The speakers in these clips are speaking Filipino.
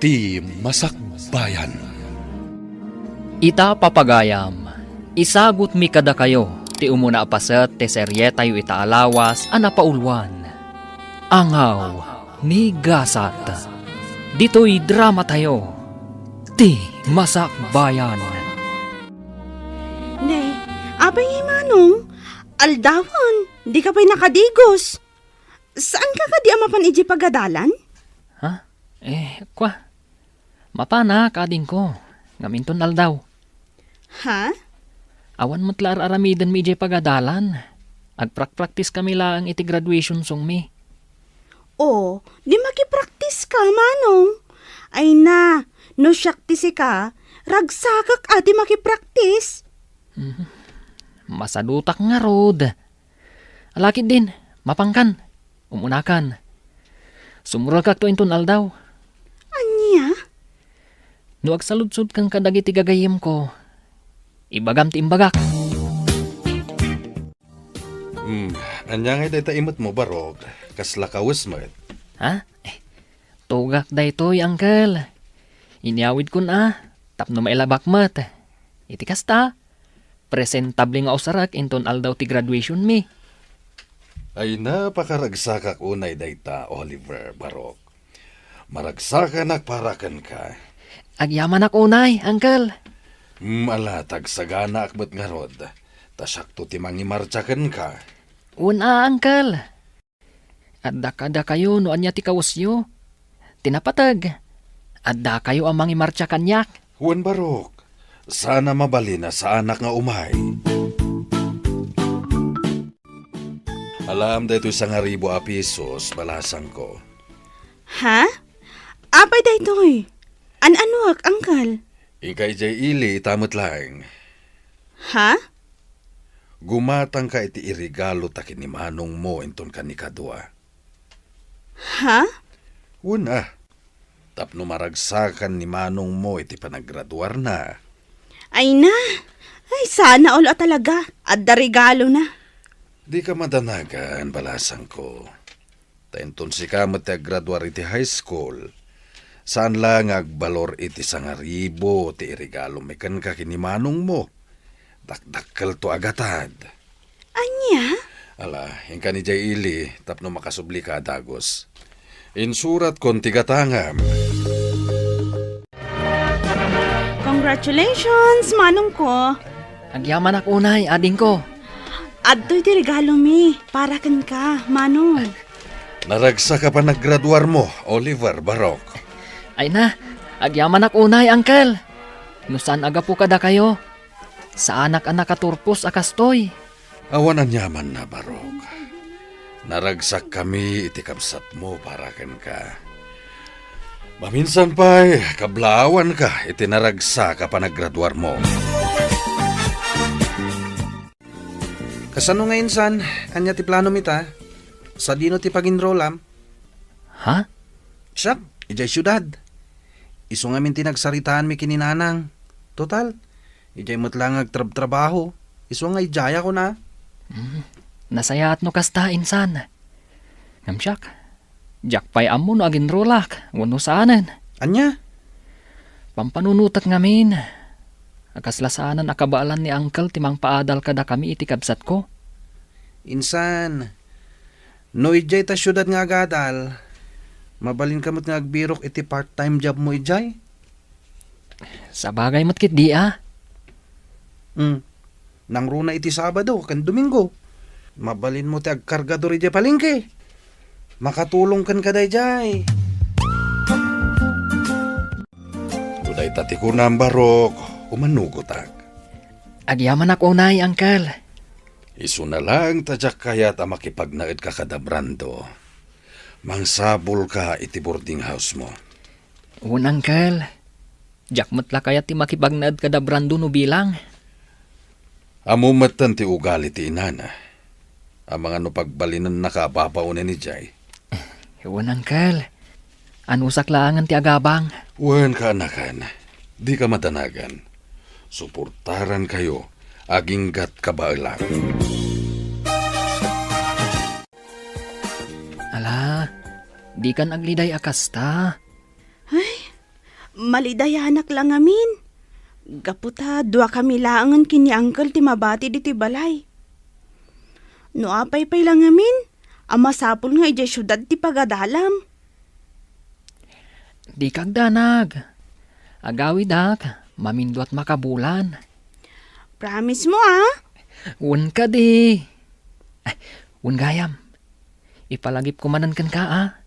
Ti Masakbayan. Ita papagayam, isagot mi kada kayo, ti umuna apaset ti serye tayo itaalawas anapaulwan. Angaw ni Gasat. Dito'y drama tayo, Ti Masakbayan. Ne, abay manong, aldawan, di ka pa'y nakadigos. Saan ka ka di amapan iji pagadalan? Ha? Mapana kading ko, ngaminton aldaw. Ha? Awan mo't lar aramidan mi ijay pagadalan. Agprak-praktis kami lang iti graduation song mi. O, di makipraktis ka, manong. Ay na, no syaktisi ka, ragsakak ati makipraktis. Masadutak nga rod. Alakid din, mapangkan, umunakan. Sumuragak to inton aldaw. Anya? No agsaludsud kang kadagiti gagayim ko, ibagam ti imbagak. Anya nga day imot mo barog, kasla kawis mo. Ha? Tugak day to'y, uncle. Inyawid ko na, tapno mailabak mat. Iti kasta, presentable nga usarak inton aldaw ti graduation mi. Ay napakaragsakak unay dayta, Oliver Barok. Maragsakan parakan ka. Agyaman ak unay, uncle. Alatag sagana akmat nga rod. Tasakto ti mangimartsakan ka. Una, uncle. Adda kayo no anya ti kawusyo. Tinapatag. Adda kayo ang mangimartsa kanyak. Juan Barok, sana mabali na sa anak nga umay. Alam dahito isang aribo a pisos, balasang ko. Ha? Apay da ito'y. An-anuak, angkal? Ikay jay ili, itamot lang. Ha? Gumatang ka iti irigalo takin ni manong mo inton ka ni kadwa. Ha? Una, tapno maragsakan ni manong mo iti panagraduar na. Ay na. Ay, sana all talaga. Adda regalo na. Di ka madanagan, balasang ko. Tainton si ka graduar iti high school. Saan lang agbalor iti sangaribo ti irigalo mekan ka kinimanong mo. Dakdakkel to agatad. Anya? Ala, yung ni Jay Ili, tapno makasubli ka dagos. Insurat kon tigatangam. Congratulations, manong ko. Agyaman ak unay, ading ko. Adto'y ti regalo mi. Para kan ka, manong. Naragsa ka pa naggraduar mo, Oliver Barok. Ay na, agyaman ak unay, uncle. Nusan aga po kada kayo. Sa anak-anak katurpos akastoy. Awan ang yaman na, Barok. Naragsak kami iti kabsat mo para ken ka. Maminsan pa'y kablawan ka iti naragsa ka pa naggraduar mo. Kasano ngayon san, anya ti plano mita? Sa dino ti pag-enrollam? Ha? Siya, ijay syudad. Iso nga min tinagsaritaan mi kininanang. Total, ijay mo't lang agtrabaho. Iso nga ijaya ko na. Nasayat no kasta insan. Ngamsyak, jakpay amo no agin rolak, wano saanan. Anya? Pampanunutat ngamin. Akaslasanan akabalan ni uncle timang paadal kada kami iti kabsat ko. Insan, no ijay ta syudad nga agadal. Mabalin ka mo't nga agbirok iti part-time job mo ijay? Sa bagay mo't kit di ah. Nang runa iti Sabado, kan Domingo. Mabalin mo ti agkargador ijay palingke. Makatulong kan kaday jay. Uday tati ko na, Barok. Umanugotak. Agyaman ak unay, uncle. Isu na lang tadyak kayat ang makipagnaid ka kada brando. Mangsabol ka iti boarding house mo. Uncle. Jak matla kaya ti makibagnad kada brando no bilang. Amumatan ti ugali ti inana. Ang mga no pagbalinan nakapapaunin ni Jay. Uncle. Ano saklaangan ti agabang? Wen ka anakan. Di ka matanagan. Suportaran kayo. Aginggat kabailan. Ala, di kan agliday akasta. Ay, Malidayanak lang amin. Gaputa, dua kami laangan kini Uncle ti mabati diti balay. No apay-pay lang amin, ama sapul nga ijay syudad ti pagadalam. Di kag danag. Agawid ak, mamindo at makabulan. Promise mo ah? Un ka di. Un gayam. Ipalagip kumanan kan ka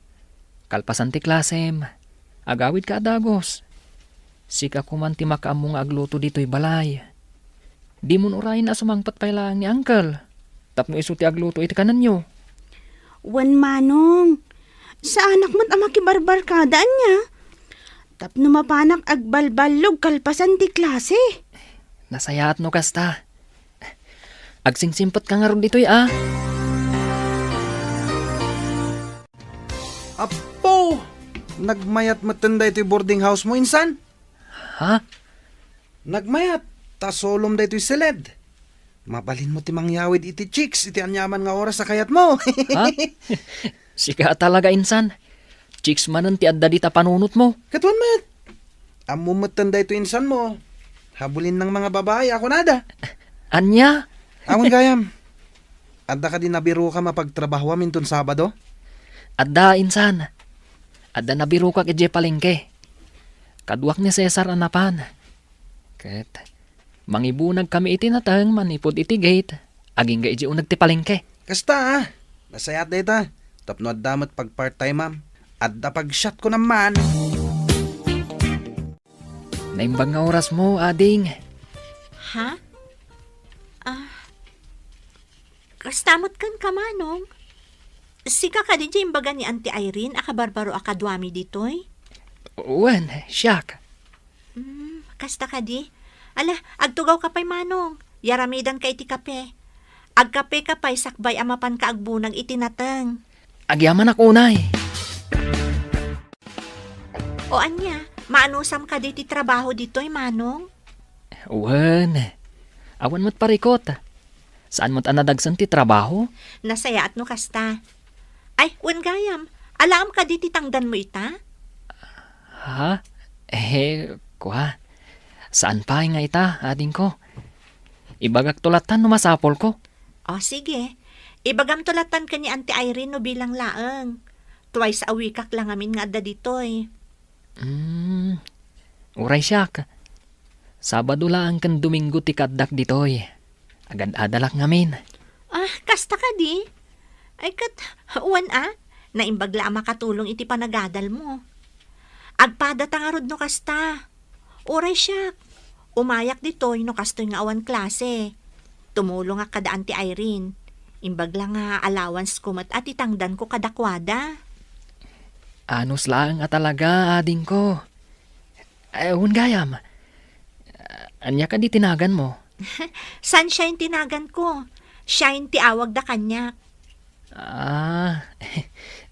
Kalpasan ti klasem. Agawid ka adagos. Sika kuman ti makaamong agluto dito'y balay. Di mo urayin na sumangpat pa lang ni Uncle. Tapno iso ti agluto iti kanan nyo. Wan manong. Sa anak mo't ama kibarbarkadaan niya. Tapno mapanak agbalbalog kalpasan ti klase. Nasayaat no kasta. Agsingsimpot ka nga ron dito'y Apo! Nagmayat matanda ito boarding house mo, insan? Ha? Nagmayat, tasolom da ito'y seled. Mabalin mo ti mangyawid iti chicks, iti anyaman nga oras sa kayat mo. Ha? Sika talaga insan. Chicks manan ti adda dita panunot mo. Katuan mat. Amo matanda ito insan mo. Habulin ng mga babae, ako nada. Anya? Awon gayam. Adda ka din nabiro ka mapagtrabaho minton Sabado? Adda insan. Adda nabiro ka kay palengke. Kaduak ni Cesar anapan. Ket mangibunag kami iti natang manipod iti gate. Aging ga iti unag ti palengke. Kasta masayat data. Tapno adda mat pag part-time ma'am. Adda pag shot ko naman. Naimbang nga oras mo, ading. Ha? Kastamot kan kamanong. Sika ka din dyan imbaga ni Auntie Irene, akabarbaro akadwami ditoy. Wen, siyak. Kasta ka di. Ala, agtugaw ka pa'y manong. Yaramidan ka iti kape. Agkape ka pa'y sakbay amapan ka agbunag itinatang. Agyaman ako unay. O anya, maanusam ka di ti trabaho ditoy manong? Wen, awan mo't parikot. Saan mo't anadagsan ti trabaho? Nasaya at no kasta. Ay, wen gayam. Alam ka di ti tangdan mo ita? Ha? Kuha. Saan pa nga ita, ading ko? Ibagak tulatan no masapol ko. O sige. Ibagam tulatan ka ni Auntie Irene no bilang laeng. Twice a week lang amin nga adda ditoy. Uray siyak. Sabado lang kan Domingo ti kaddak ditoy. Agad adalak ngamin. Kasta ka di? Ay kat, uwan naimbagla makatulong iti panagadal mo. Agpadata nga rod no kasta. Uray siyak. Umayak ditoy no kastoy nga awan klase. Tumulong nga kada Auntie Irene. Imbagla nga allowance kumat at itangdan ko kadakwada. Anos lang talaga, ading ko. Ewan gayam. Anya ka di tinagan mo? Sunshine tinagan ko. Shine ti awag da kanyak.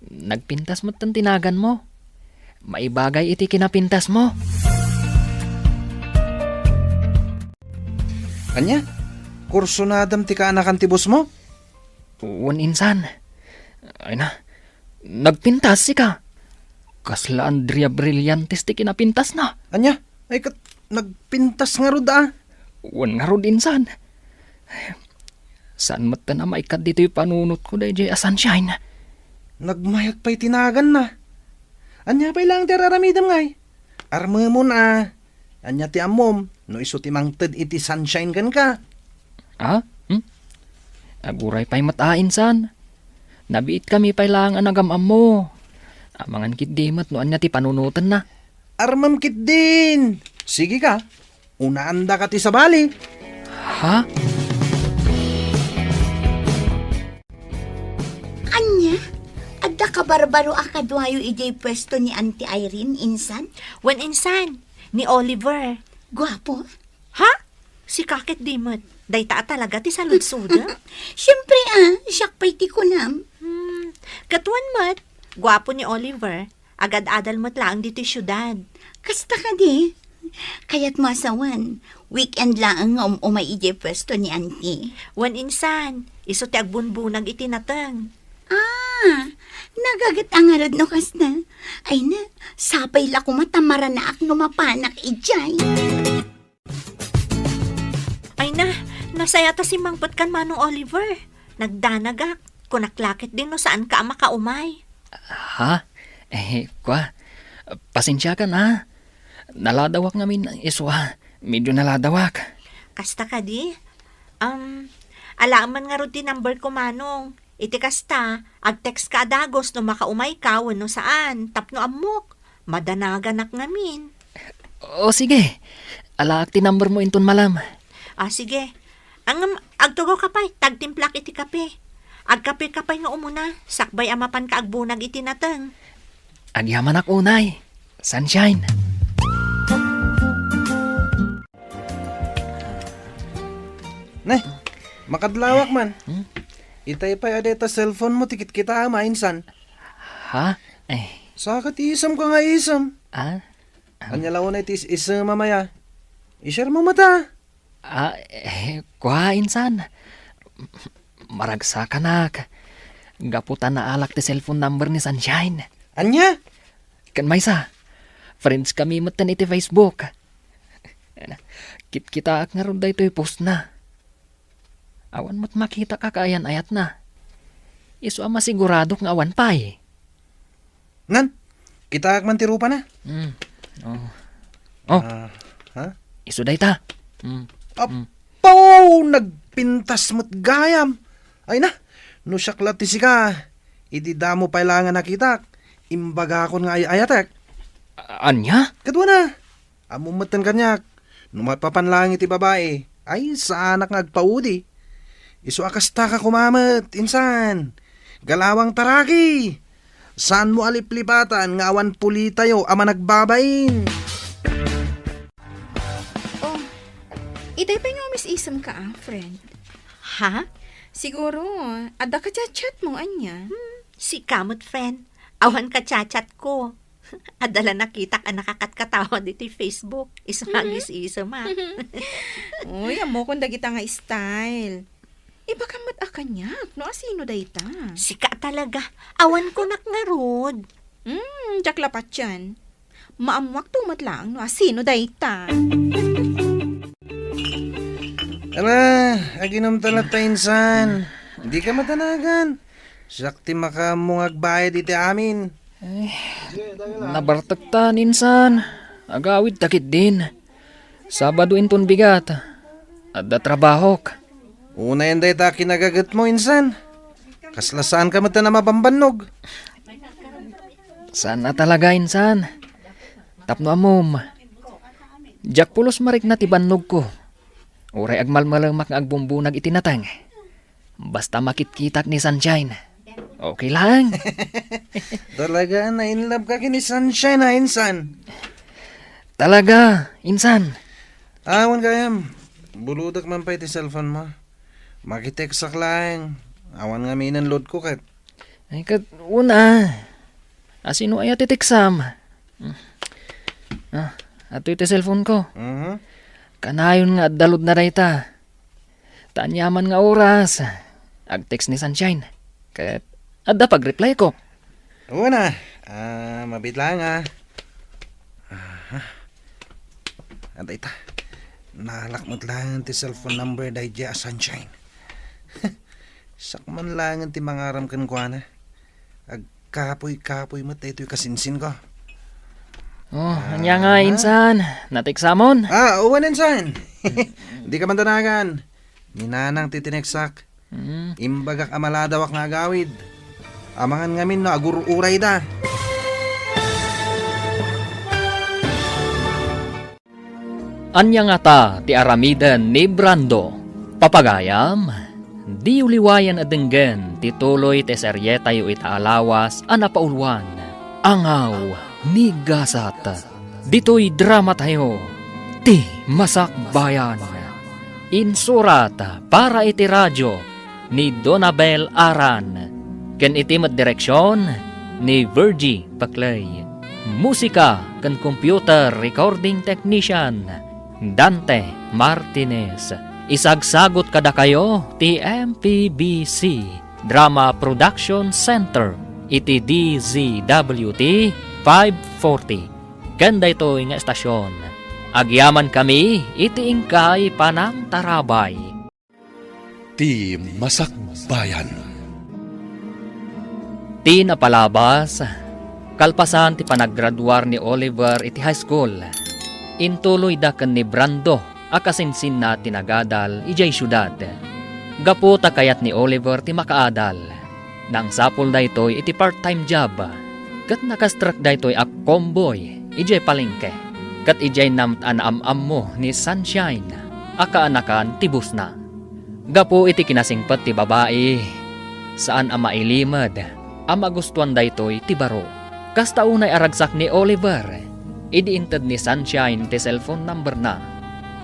Nagpintas mo't tan tinagan mo. Maibagay iti kinapintas mo. Anya? Kurso na adam ti kaanakan ti boss mo? Uwan insan. Ay na, nagpintas si ka. Kasla Andrea Brillantes ti kinapintas na. Anya? Ay kat, nagpintas nga rod Uwan nga rod insan. Saan mat na maikat dito yung panunot ko dahil sunshine. Nagmayat pa'y tinagan na. Anya pa'y lang tiraramidam ngay. Arma mo na. Anya ti amom, no iso ti mangted iti sunshine kan ka. Aguray pa'y matain san. Nabiit kami pa'y lang anagamam mo. Amangan kit dimat no anya ti panunutan na. Armam kit din. Sige ka, unaanda ka ti sabali. Ha? Anya? Adda ka barbaro akadwayo ijay pwesto ni Auntie Irene, insan? Wen insan, ni Oliver. Gwapo? Ha? Si Kakit Dimot. Dayta talaga ti saludsuda. Siyempre siyak pa'y ti kunam. Katuan mat, gwapo ni Oliver. Agad-adal mo't lang dito syudad. Kasta ka di. Kaya't masawan, weekend lang ang umay ijay pwesto ni Auntie. Wen insan, iso ti agbunbunag itinatang. Nagagat ang arad no kasta. Ay na, sapay la kumatamara na ak numapanak ijay. Ay na, nasaya ta si Mangpot kan Manong Oliver. Nagdanagak, kunaklakit din no saan ka makaumay. Ha? Pasensya ka na. Naladawak namin iswa. Medyo naladawak. Kasta ka di? Alaman nga ron ti number ko Manong. Iti kasta, ag-text ka adagos no makaumay ka no saan, tapno amok. Madanagan ngamin. O sige. Alaak ti number mo inton malam. Sige. Agtugaw ka pa'y, tagtimplak iti kape. Agkape-kapay nga umuna, sakbay amapan ka agbunag iti nateng. Agyaman ak unay. Sunshine. Ne, makadlawak man. Itay pa adeta cellphone mo, tikit kita mainsan. Ha? Sakat isam ka nga isam. Anya lawan na itis isam mamaya. I-share mo mata. Insan. Maragsa ka nak. Gaputan na alak ti cellphone number ni Sunshine. Anya? Kan maysa. Friends kami matan iti Facebook. Kita ak nga ron da ito'y post na. Awan mo't makita ka kaayan ayat na. Isu ama sigurado nga awan pa eh. Nan, kita man tirupa na. Ha? Isu day ta. Apaw! Nagpintas mo't gayam. Ay na, no syaklat ti sika. Idi damo pailangan nakita. Imbaga akon nga ayatek. Anya? Kadwa na. Amumatan kanyak. Numapapanlang iti babae. Ay, sa anak nga agpaudi. Isu akasta ka kumamat, insan. Galawang taraki. Saan mo aliplipatan nga awan puli tayo ama nagbabain? Oh, itay pa nga Miss Isam ka friend. Ha? Siguro, ada ka chat mo, anya. Si kamot friend. Awan ka chat ko. Adala nakita ka nakakatkatawa dito Facebook. Isumagis isuma. Uy, amo kung dagita nga style. Iba ka mat akanyak, no asino dayta? Sika talaga. Awan ko nakngarod. Jak lapat yan. Maamwak tumat lang, no asino dayta? Aginom talat ta insan. Hindi ka matanagan. Sakti makamungag bayad iti amin. Nabartagtan insan. Agawid takit din. Sabado inton bigat. Adda trabahok. Una yan day ta kinagagat mo insan. Kaslasaan ka mata na mapambanog. Sana talaga insan. Tapno amom. Jak pulos marik na tibannog ko. Uray agmalmalamak nga agbumbunag itinatang. Basta makitkitak ni Sunshine. Okay lang. Talaga na in love ka kini Sunshine ha insan. Talaga, insan. Awan kayam. Buludak man pa iti cellphone mo. Makitext lang. Awan nga minan load ko kat. Ay kat una. Asino ay atitiksam. Ato iti cellphone ko. Kanayon nga dalod na rayta. Tanyaman nga oras. Ag-text ni Sunshine. Kat adda pag-reply ko. Una. Mabit lang ha. Antay ta. Nalakmot lang ti cellphone number dahi dya Sunshine. Sakman lang ti mangaram kan kwa na. Agkapoy-kapoy mo ito'y kasinsin ko. Anya nga insan. Natiksamon. Uwan insan. Hindi ka mandanagan. Minanang titineksak. Imbagak amaladawak nga agawid. Amangan ngamin no agururay da. Anya nga ta ti aramidan ni Brando. Papagayam. Di uliwayan adenggen ti tuloy ti seryeta yu itaalawas anapaulwan. Angaw ni Gasat. Dito'y drama tayo. Ti Masakbayan. Insurat para iti radyo ni Donabel Aran. Ken iti direksyon ni Virgie Paclay. Musika ken computer recording technician Dante Martinez. Isagsagot kada kayo ti MPBC Drama Production Center iti DZWT 540. Ganda ito nga estasyon. Agyaman kami iti ingkay panang tarabay. Ti Masakbayan. Ti napalabas, kalpasan ti panaggraduar ni Oliver iti high school. Intuloy da ken ni Brando, akasinsin na tinagadal ijay syudad. Gapu ta kayat ni Oliver ti makaadal. Nang sapol da ito'y iti part-time job. Kat nakastruck da ito'y ak comboy, ijay palengke. Kat ijay namt am mo ni Sunshine, akaanakan tibus na. Gapu iti kinasingpet ti babae, saan ang mailimad, ang magustuhan da ito'y ti baro. Kasta unay aragsak ni Oliver, idiintad ni Sunshine ti cellphone number na.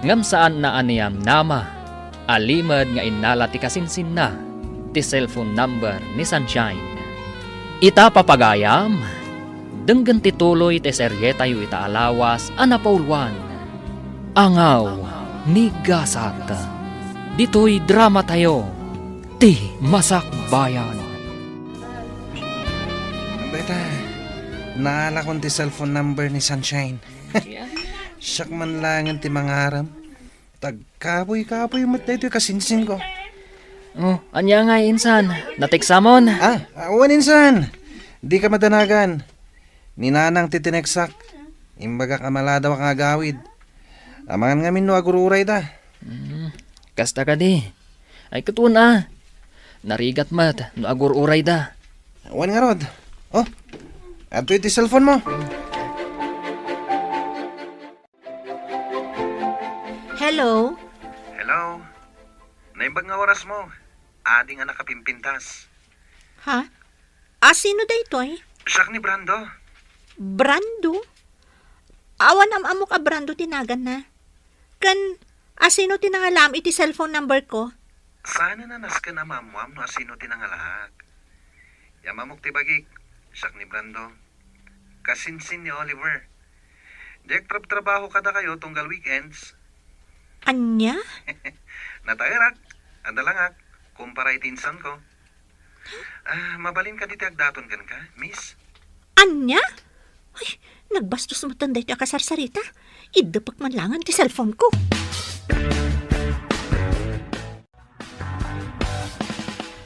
Ngam saan na aniyam nama, alimad nga inala ti kasinsin na, ti cellphone number ni Sunshine. Ita papagayam, denggan ti tuloy ti serye tayo ita alawas, anapaulwan. Angaw ni Gasat. Dito'y drama tayo, ti Masakbayan. Beta, naala kong ti cellphone number ni Sunshine. Siyak man lang ti mangaram. Tagkapoy-kapoy mat na ito kasinsin ko. Oh, anya nga insan, natiksamon. Awan insan. Di ka madanagan. Ninanang titineksak. Imbaga kamalada wa nga gawid. Amangan ngamin no agururay da. Kasta ka di. Ay katun narigat mat, no agur-uray da. Awan nga rod. Oh, ato iti cellphone mo. Hello? Hello. Naimbag nga oras mo. Adi nga nakapimpintas. Ha? Sino da ito eh? Siyak ni Brando. Brando? Awan am ka Brando tinagan na. Kan, sino tinangalam iti cellphone number ko? Sana na nas ka na mamuam no asino tinangalahak. Yamamok tibagik. Siyak ni Brando. Kasinsin ni Oliver. Dek trabaho kada kayo tunggal weekends. Anya? Natairak. Andalangak. Kumpara itinsan ko. Mabalin ka diti agdaton kan ka, miss? Anya? Ay, nagbastos mo tanday ti akasarsarita. Idapak man langan ti cellphone ko.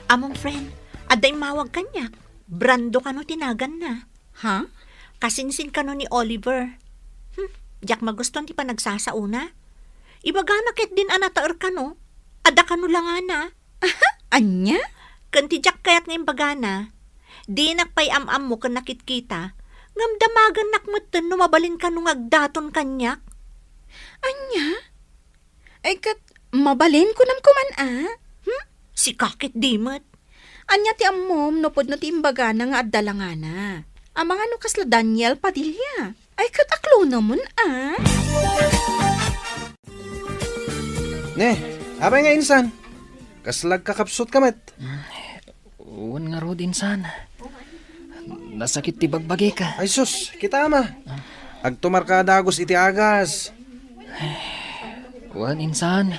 Among friend, aday mawag kanya. Brando ka no tinagan na. Ha? Kasinsin ka no ni Oliver. Diyak maguston ti pa nagsasauna. Ibagana ket din anataer ka no. Ada ka no lang ana. Anya? Kanti diyak kayat ngayon bagana. Di nakpay am mo kan nakitkita. Ngam damagan nakmutten no mabalin ka no ngagdaton kanyak. Anya? Ay kat, mabalin ko nam kuman Si kakit dimot. Anya ti ammom no pod no ti imbaga na nga addalangana. Ang mga no kasla Daniel Padilla. Ay kat aklo naman Ne, abay nga insan. Kaslag kakapsot kamat. Uwan nga rod insan. Nasakit ti bagbagi ka. Ay sus, kita ama. Agtumar ka dagos iti agas. Uwan insan.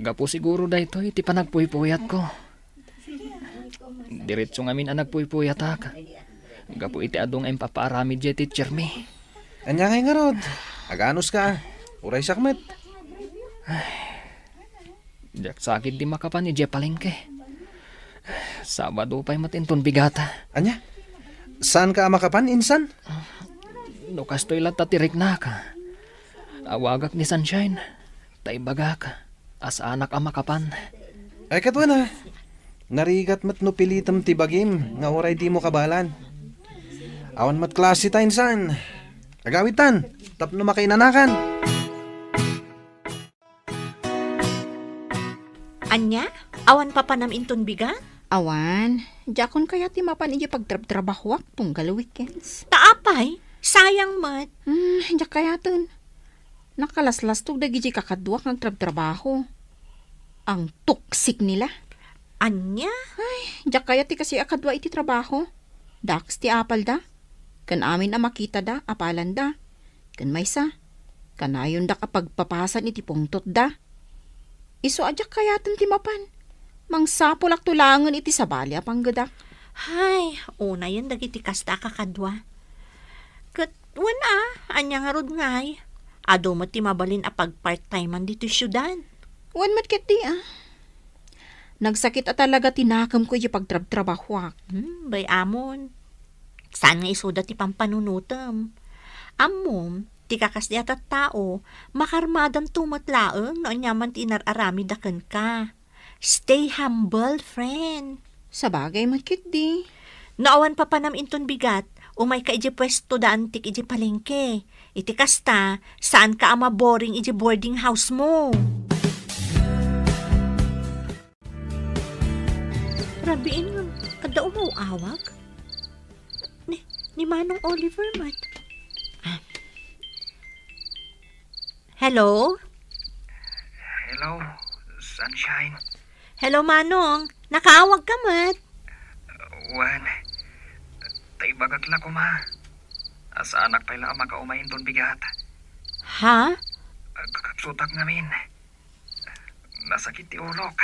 Gapo siguro da ito iti panagpuypuyat ko. Diretso ngamin ang nagpuypuyat ka. Gapo iti adong ang papaaramid dya teacher mi. Anya nga rod. Aganos ka. Uray sakmet. Diyak sakit di makapan ni dya palengke. Sabado pa'y matinton bigata. Anya? Saan ka makapan, insan? No kastoy lang tatirik na ka. Awagak ni Sunshine. Taibaga ka. As anak ang makapan. Ay katwa na. Narigat mat no pilitam tibagim. Nga oray di mo kabalan. Awan mat klase ta, insan. Agawitan. Tapno makainanakan. Anya? Awan pa panam inton biga? Awan, jakon kaya ti mapan iji pagtrabahwak tunggal weekends. Taapay? Sayang mat. Jak kaya ton. Nakalaslas tog dagiji kakadwak ng trabaho. Ang toksik nila. Anya? Jak kaya ti kasi akadwa iti trabaho. Dax ti apal da. Kan amin na makita da, apalan da. Kan maysa. Kanayon da kapag papasan iti pungtot da. Iso ajak kaya ton ti mapan. Mangsapulak tulangan iti sabali apang gadak. Hay, una yan dagiti kasta kakadwa. Kat, wana, anya nga rod ngay. Ado mo ti mabalin a pag part-timean dito syudad. Wan mat ket di Nagsakit at talaga tinakam ko yung pagtrab-trabahwak. Bay amon. Saan nga isuda ti pampanunutam? Amom, ti kakas di atat tao, makarmadan tumatlaeng no anyaman ti inararami daken ka. Stay humble, friend. Sa bagay mat ket di. Naawan pa panam inton bigat, umay ka iji pwesto da antik iji palengke. Iti kasta, saan ka ama boring iji boarding house mo? Rabiin nga, kada umawawag? Ni Manong Oliver, mat. Hello? Hello, Sunshine. Hello, Manong. Nakaawag ka, mat. Wan, tay bagakla ko ma. Asa anak pala makaumayin ton bigat. Ha? Kakaksutak ngamin. Nasakit ti ulok.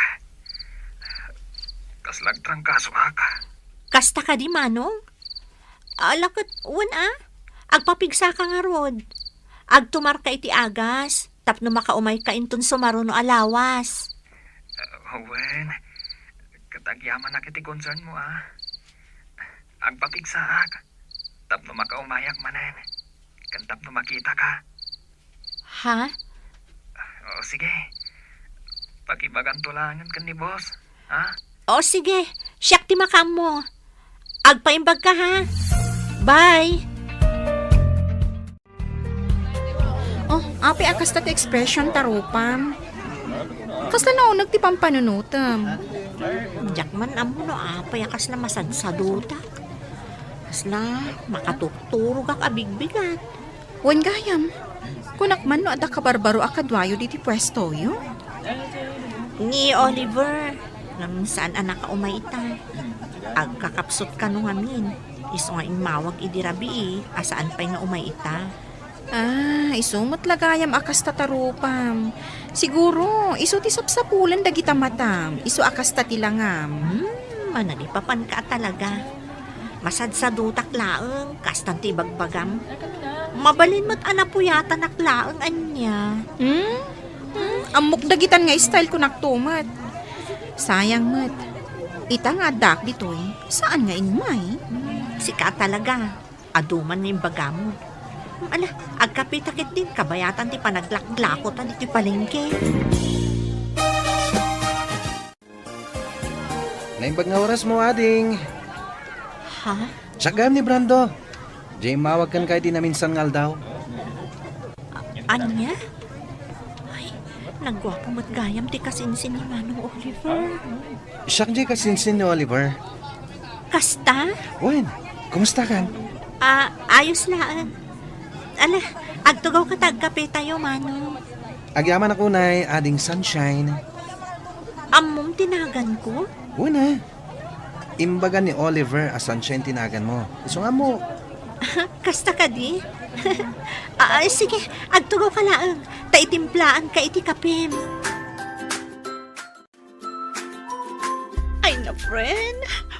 Kaslag trangkaso ka. Kasta ka di, Manong? Alakot, agpapigsa ka nga rod. Agtumar ka iti agas, tapno makaumay ka inton sumaro no alawas. Wan, katagyaman na kiti concern mo Agpapigsaak, tapno makaumayak manan. Kan tapno makita ka. Ha? O sige, pakibagan tulangan kan ni boss, ha? O sige, siyak ti makam mo. Agpaimbag ka ha. Bye! Oh, api akas tat expression tarupam. Kasla naunag ti pampanunutam. Jakman amo no payakas na masadsaduta. Kasla, makatukturo kak abigbigat. Wan gayam. Kunakman no ada kabarbaro akadwayo diti pwesto yo. Ni Oliver, ngam saan anak ka umaita. Agkakapsot ka nung amin. Iso nga imawag idirabi asaan pa'y nga umaita. Isumot lagayam akas tatarupam. Siguro, iso ti sapsapulan dagita matam. Iso akas tatilangam. Manalipapan ka talaga. Masadsadutak laeng, kastan ti bagbagam. Mabalin mo't anapuyatan ak laeng anya. Amok dagitan nga style ko naktumat. Sayang mat. Ita nga dak ditoy, saan nga inmay? Sika talaga. Aduman nga yung bagamo. Ala, agkapitakit din kabayatan ti panaglaklakot ti palengke. Naimbag nga oras mo, ading. Ha? Tsagam ni Brando. Jay, mawag kan kay di na minsan ngal daw. Anya? Ay, nagwapo mo't gayam ti kasinsin ni Manong Oliver. Siyak Jay kasinsin ni Oliver. Kasta? Wen, kumusta kan? Ayos laan. Ala, agtugaw ka tagkape tayo, Manong. Agyaman ako na ading Sunshine. Amom tinagan ko? Una, imbagan ni Oliver a Sunshine tinagan mo. Iso nga mo. Kasta ka di? Sige, agtugaw ka laang. Taitimplaan ka iti kapim. Ay na, friend.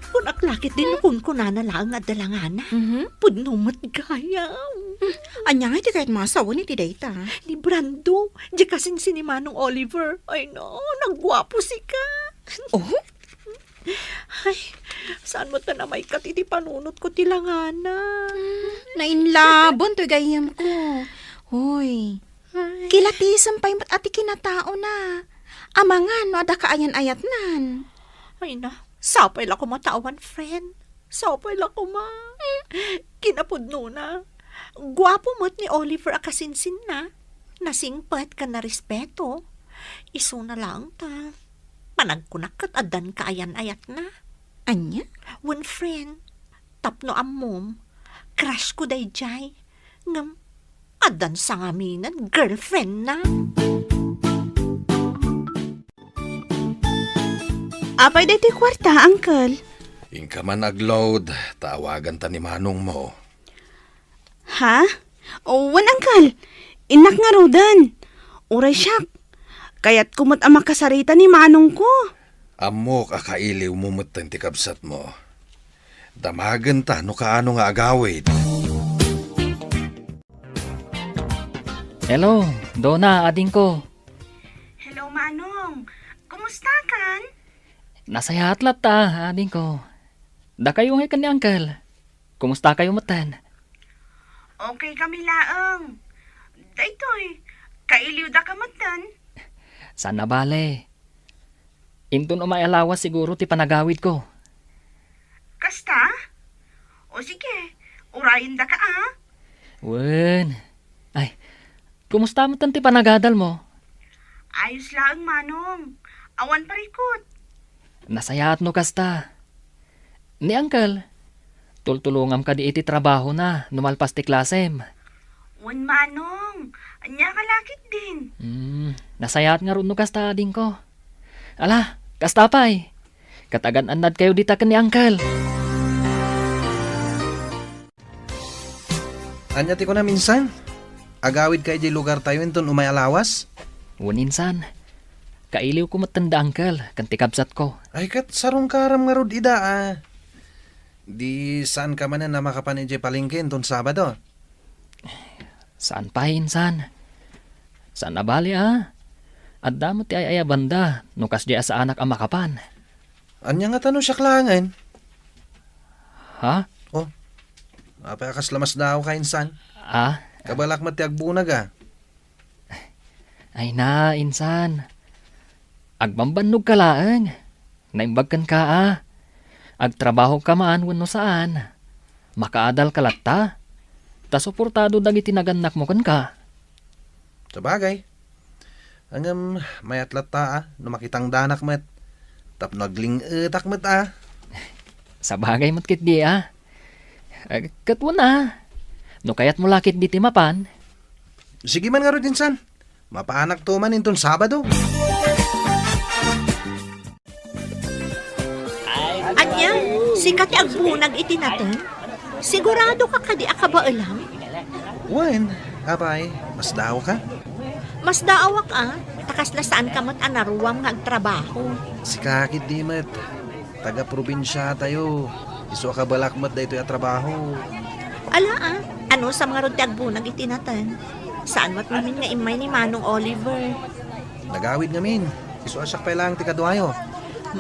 Kung aklakit din kung kunana lang at dalangana. Pudnumat gayam. Anya nga iti kahit masawa ni ti data. Ni Brando, di kasin si ni Manong Oliver. Ay no, nagwapo si ka. Oh? Ay, saan mo ta na may katiti panunot ko tilangana? Nainlabon to gayam ko. Hoy, Ay, kilatisan pa yung ati kinatao na. Amangan no ada kaayan-ayat nan. ay na, sapay la ko matawan, friend. Sapay la ko ma. Kinapudno na. Gwapo mo't ni Oliver akasinsin na. Nasingpat ka na respeto. Iso na lang ta. Panagkunakat adan kaayan-ayat na. Anya? One friend, tapno amom, crush ko day jay. Ngam, adan sa ngaminan, girlfriend na. Apay dito kwarta, uncle. Ingka man nag-load, tawagan ta ni Manong mo. Ha? Wan, uncle. Inak nga rodan. Uray siyak. Kaya't kumot ang makasarita ni Manong ko. Amok akailiw mo matan ti kabsat mo. Damagan ta no kaano nga agawid. Hello, Donna, ading ko. Hello, Manong. Kumusta kan? Nasa hatlat ta, ading ko. Da kayo nga kan ni Uncle. Kumusta kayo matan? Okay kami laang. Daytoy, kailiw da kamatan. Sana bale. Intun umay alawas siguro ti panagawid ko. Kasta? O sige, urayin da ka ah. Wen. Ay, kumusta mo ti panagadal mo? Ayos lang, Manong. Awan parikot. Nasayaat no kasta. Ni Uncle, tultulungam ka di iti trabaho na, numalpas ti klasem. Wan, Manong. Anya kalakit din. Nasayaat nga ron no kasta ading ko. Ala, kasta pay. Katagan anad kayo dita ken ni Uncle. Anya ti ko na minsan. Agawid kay di lugar tayo inton umay alawas. Wuninsan, kailiw ko matanda Uncle, kan ti kabsat ko. Ay kat sarong karam nga rod ida ah. Di saan ka man na makapanidya palengke inton Sabado? Saan pa insan? Saan na bali ah? At damo ti ay banda, nukas di sa anak ang makapan. Anya nga tanong siya klangan. Ha? Oh, apakas lamas daw ka insan. Ah? Kabalak mati agbunag ah. Ay na, insan. Agbambanog ka laang. Naimbagkan ka ah. Agtrabaho ka maan wano saan. Makaadal ka latta. Ta suportado dagiti naganak mo kan ka. Sabagay. Hanggang may atlat ta ah. Numakitang danak met. Tap nagling etak met ah. Sa bagay mo't kit di ah. Katwan ah. No kayat mo lakit di timapan. Sige man nga ro insan. Mapaanak to man inton Sabado. Anya, sikat agbunag iti natin. Sigurado ka kadi akabailam. Wen, apay, mas daw ka? Mas daawak takas na saan ka mo't anaruwam nga agtrabaho. Si kakit di met. Taga probinsya tayo. Iso ka balakmat da ito yung trabaho. Ala ano sa mga rod agbunag iti natin? Saan mat namin nga imay ni Manong Oliver? Nagawid ngamin. Iso asyak pa lang ti kadwayo.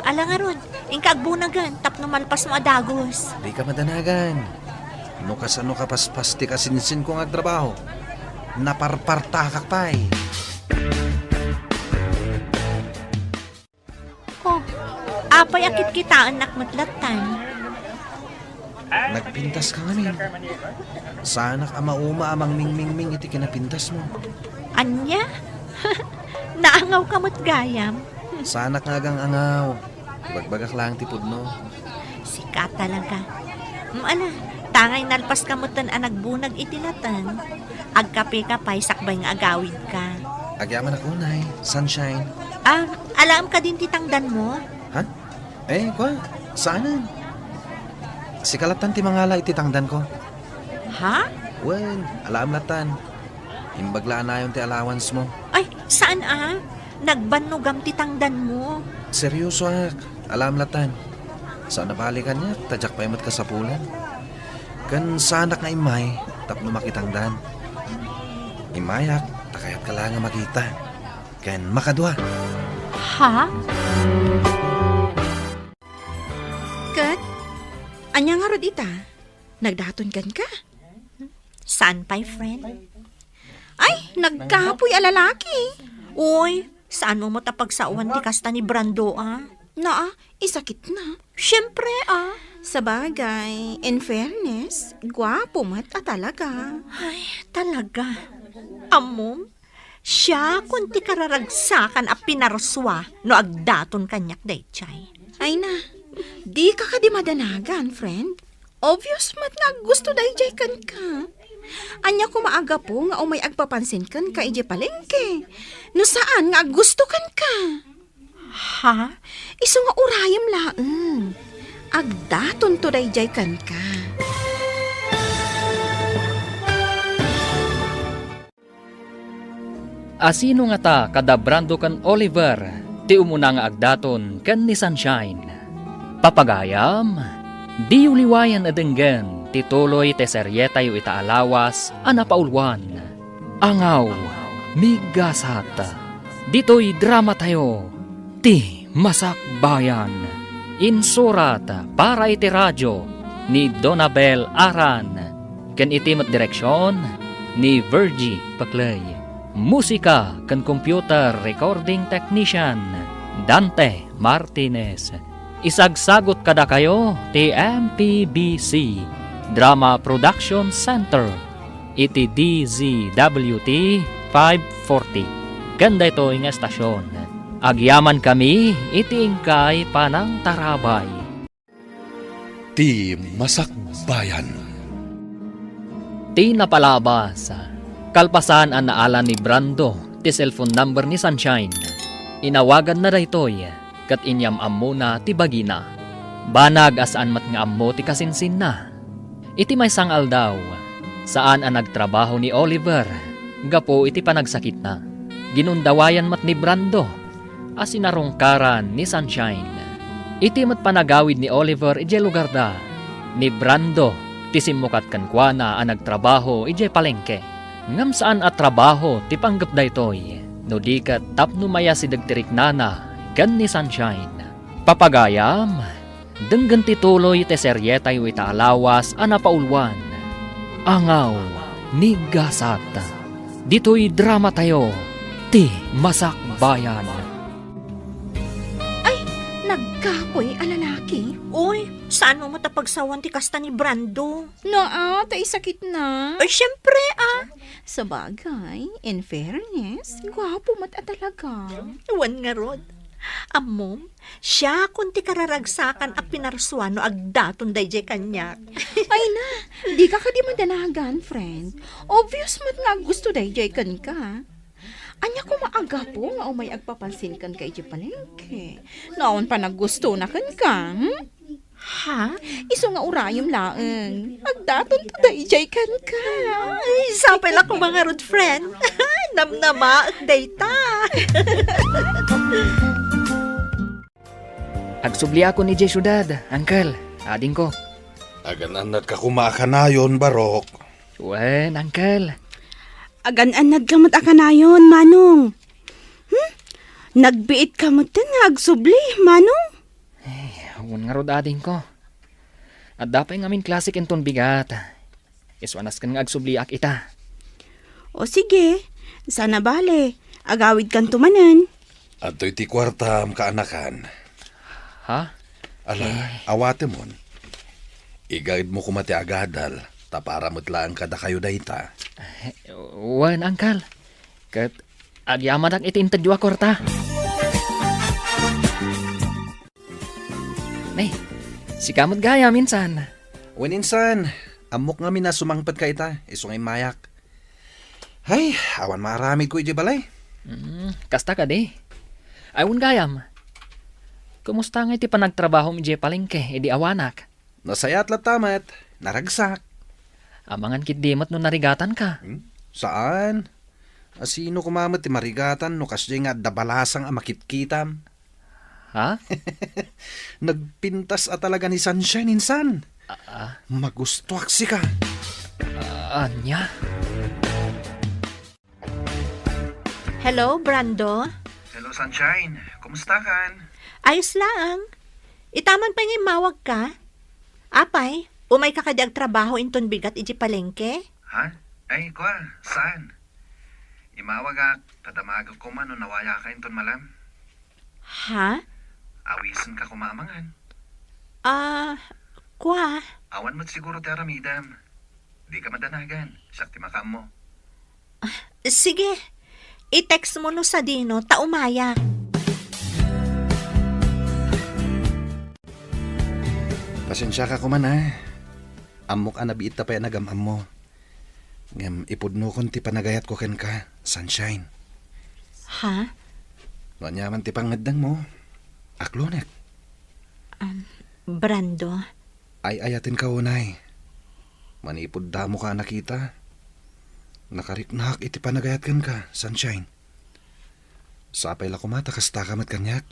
Ala nga rod, ingka agbunagan, tapno malpas mo adagos. Di ka madanagan. No kasano ka paspas ti kasinsin kong agtrabaho. Naparpartakak pa'y. Oh, apay akit kitaan nakmatlatan. Nagpintas ka ngamin. Sana ka mauma amang ming iti kinapintas mo. Anya? Naangaw ka mo't gayam. Sana ka agang angaw. Bagbagak lang tipod no. Sikat talaga. Ala, tangay nalpas ka mo't tan anagbunag itinatan. Agkape ka pa'y sakbay nga agawid ka. Agyaman ako, Nay. Sunshine. Alam ka din titangdan mo? Ha? Eh, kwa? Saanan? Si kalatan ti mangala ititangdan ko. Ha? Wen, alam latan. Imbaglaan na yun ti allowance mo. Ay, saan Nagbanugam titangdan mo. Seryoso ak, alam latan. Saan nabalikan niya, tadyak pa imat kasapulan. Kan sanak nga imay, tapno makitangdan. Imayak, takayat ka lang nga makita. Kan makadwa. Ha? Kat, anya nga rod ita? Nagdaton kan ka? Saan pa'y friend? Ay, nagkapoy a lalaki. Uy, saan mo matapagsawan di kasta ni Brando Naa, isakit na. Siyempre Sa bagay, in fairness, gwapo mat talaga. Ay, talaga. Amom, siya kunti kararagsakan a pinarswa no agdaton kanyak daychay. Ay na, di ka di madanagan, friend. Obvious mat nga gusto dayjay kan ka. Anya ko maaga po nga umay agpapansin kan ka ije palengke. No saan nga gusto kan ka? Ha? Iso nga urayam laeng. Agdaton to dayjay kan ka. Asino nga ta kada Brando kan Oliver? ti umuna nga agdaton ken ni Sunshine. Papagayam, di uliwayan adenggen ti tuloy te seryeta yu itaalawas a napaulwan. Angaw, migasat. Dito'y drama tayo, ti Masakbayan. Insurat para iti radyo ni Donabel Aran. Ken iti met direksyon ni Virgie Paclay. Musika ken computer recording technician Dante Martinez. Isagsagot kada kayo ti MPBC Drama Production Center iti DZWT 540. Ganda ito nga estasyon. Agyaman kami iti ingkay panang tarabay. Ti Masakbayan. Ti napalabas. Kalpasan ang naala ni Brando ti cellphone number ni Sunshine. Inawagan na daytoy kat inyam ammo na ti bagina. Banag asaan mat nga ammo ti kasinsin na. Iti may sangal daw, saan ang nagtrabaho ni Oliver, gapo iti panagsakit na. Ginundawayan mat ni Brando, as inarungkaran ni Sunshine. Iti mat panagawid ni Oliver ije lugar da, ni Brando, ti simukat kankwana ang nagtrabaho ije palengke. Ngam saan at trabaho ti panggap daytoy, no di kat tapno maya si dagtirik nana, kan ni Sunshine. Papagayam, denggan ti tuloy te seryeta yu itaalawas a napaulwan. Angaw, ni Gasat. Dito'y drama tayo, ti Masakbayan. Nagkapoy a lalaki. Uy, saan mo matapagsawan ti kasta ni Brando? Tay sakit na. Ay, syempre Sa bagay, in fairness, gwapo mat talaga. Wan nga rod. Amom, siya kunti kararagsakan a pinarsuan no agdaton dayjay kanyak. Ay na, di ka di madanagan, friend. Obvious mat nga gusto dayjay kan ka. Anya ko maaga po nga umay agpapansin kan kay palengke. Naon pa naggusto na kan ka, Ha? Iso nga urayom laeng. Agdaton to dayjay kan ka. Ay, sapay lang ko mga rod friend. Namnama at dayta. Agsubli ako ni Jay Syudad, Uncle, ading ko. Aganan ka kumakanayon, Barok. Wen, Uncle. Agan-anad ka mat akanayon, Manong. Nagbiit ka mat nga agsubli, Manong. Huwag nga rod ading ko. At dapay ngamin klasik enton bigat. Iswanas kan nga agsubliak ita. O sige, sana bale. Agawid kan tumanan. At ti kwartam kaanakan. Ha? Ala, awate mon. Igaid mo kumati agadal. Tapara mutlaan kada kayo dayta. Wen, Uncle. Kat agyaman ak itintadyo korta. Nay, si kamot gaya minsan. Waninsan, amok nga na sumangpad ka ita, iso ngay mayak. Ay, awan maramid ko ije balay. Kasta ka di. Ayun gayam. Kumusta nga iti panagtrabaho mi je palengke, edi awanak. Nasayat latamat, naragsak. Amangan kit dimot no narigatan ka. Saan? Asino kumamat ti marigatan no kasya nga dabalasang amakitkitam. Ha? Nagpintas talaga ni Sunshine insan. Magustuak si ka. Anya? Hello, Brando? Hello, Sunshine. Kumusta kan? Ayos lang. Itaman pa nga mawag ka. Apay, umay ka kadi agtrabaho inton bigat iji palengke? Ha? Ay, kwa, saan? Imawag ak, tadamag ko man no nawaya ka inton malam. Ha? Awisan ka kumamangan. Kwa? Awan mo't siguro ti aramidam. Di ka madanagan. Sakti makam mo. Sige, i-text mo no sa Dino, taumaya. Pasensya ka kuman ha. Amok anabiit ta pa yan nagamam mo. Ngam ipudno kon ti panagayat ko ken ka, Sunshine. Ha? Nanyaman ti pangadang mo. Aklonek. Brando? Ay ayatin ka unay. Manipod da mo ka nakita. Nakariknak iti panagayat ken ka, Sunshine. Sapay la kumata kasta kamat kanyak.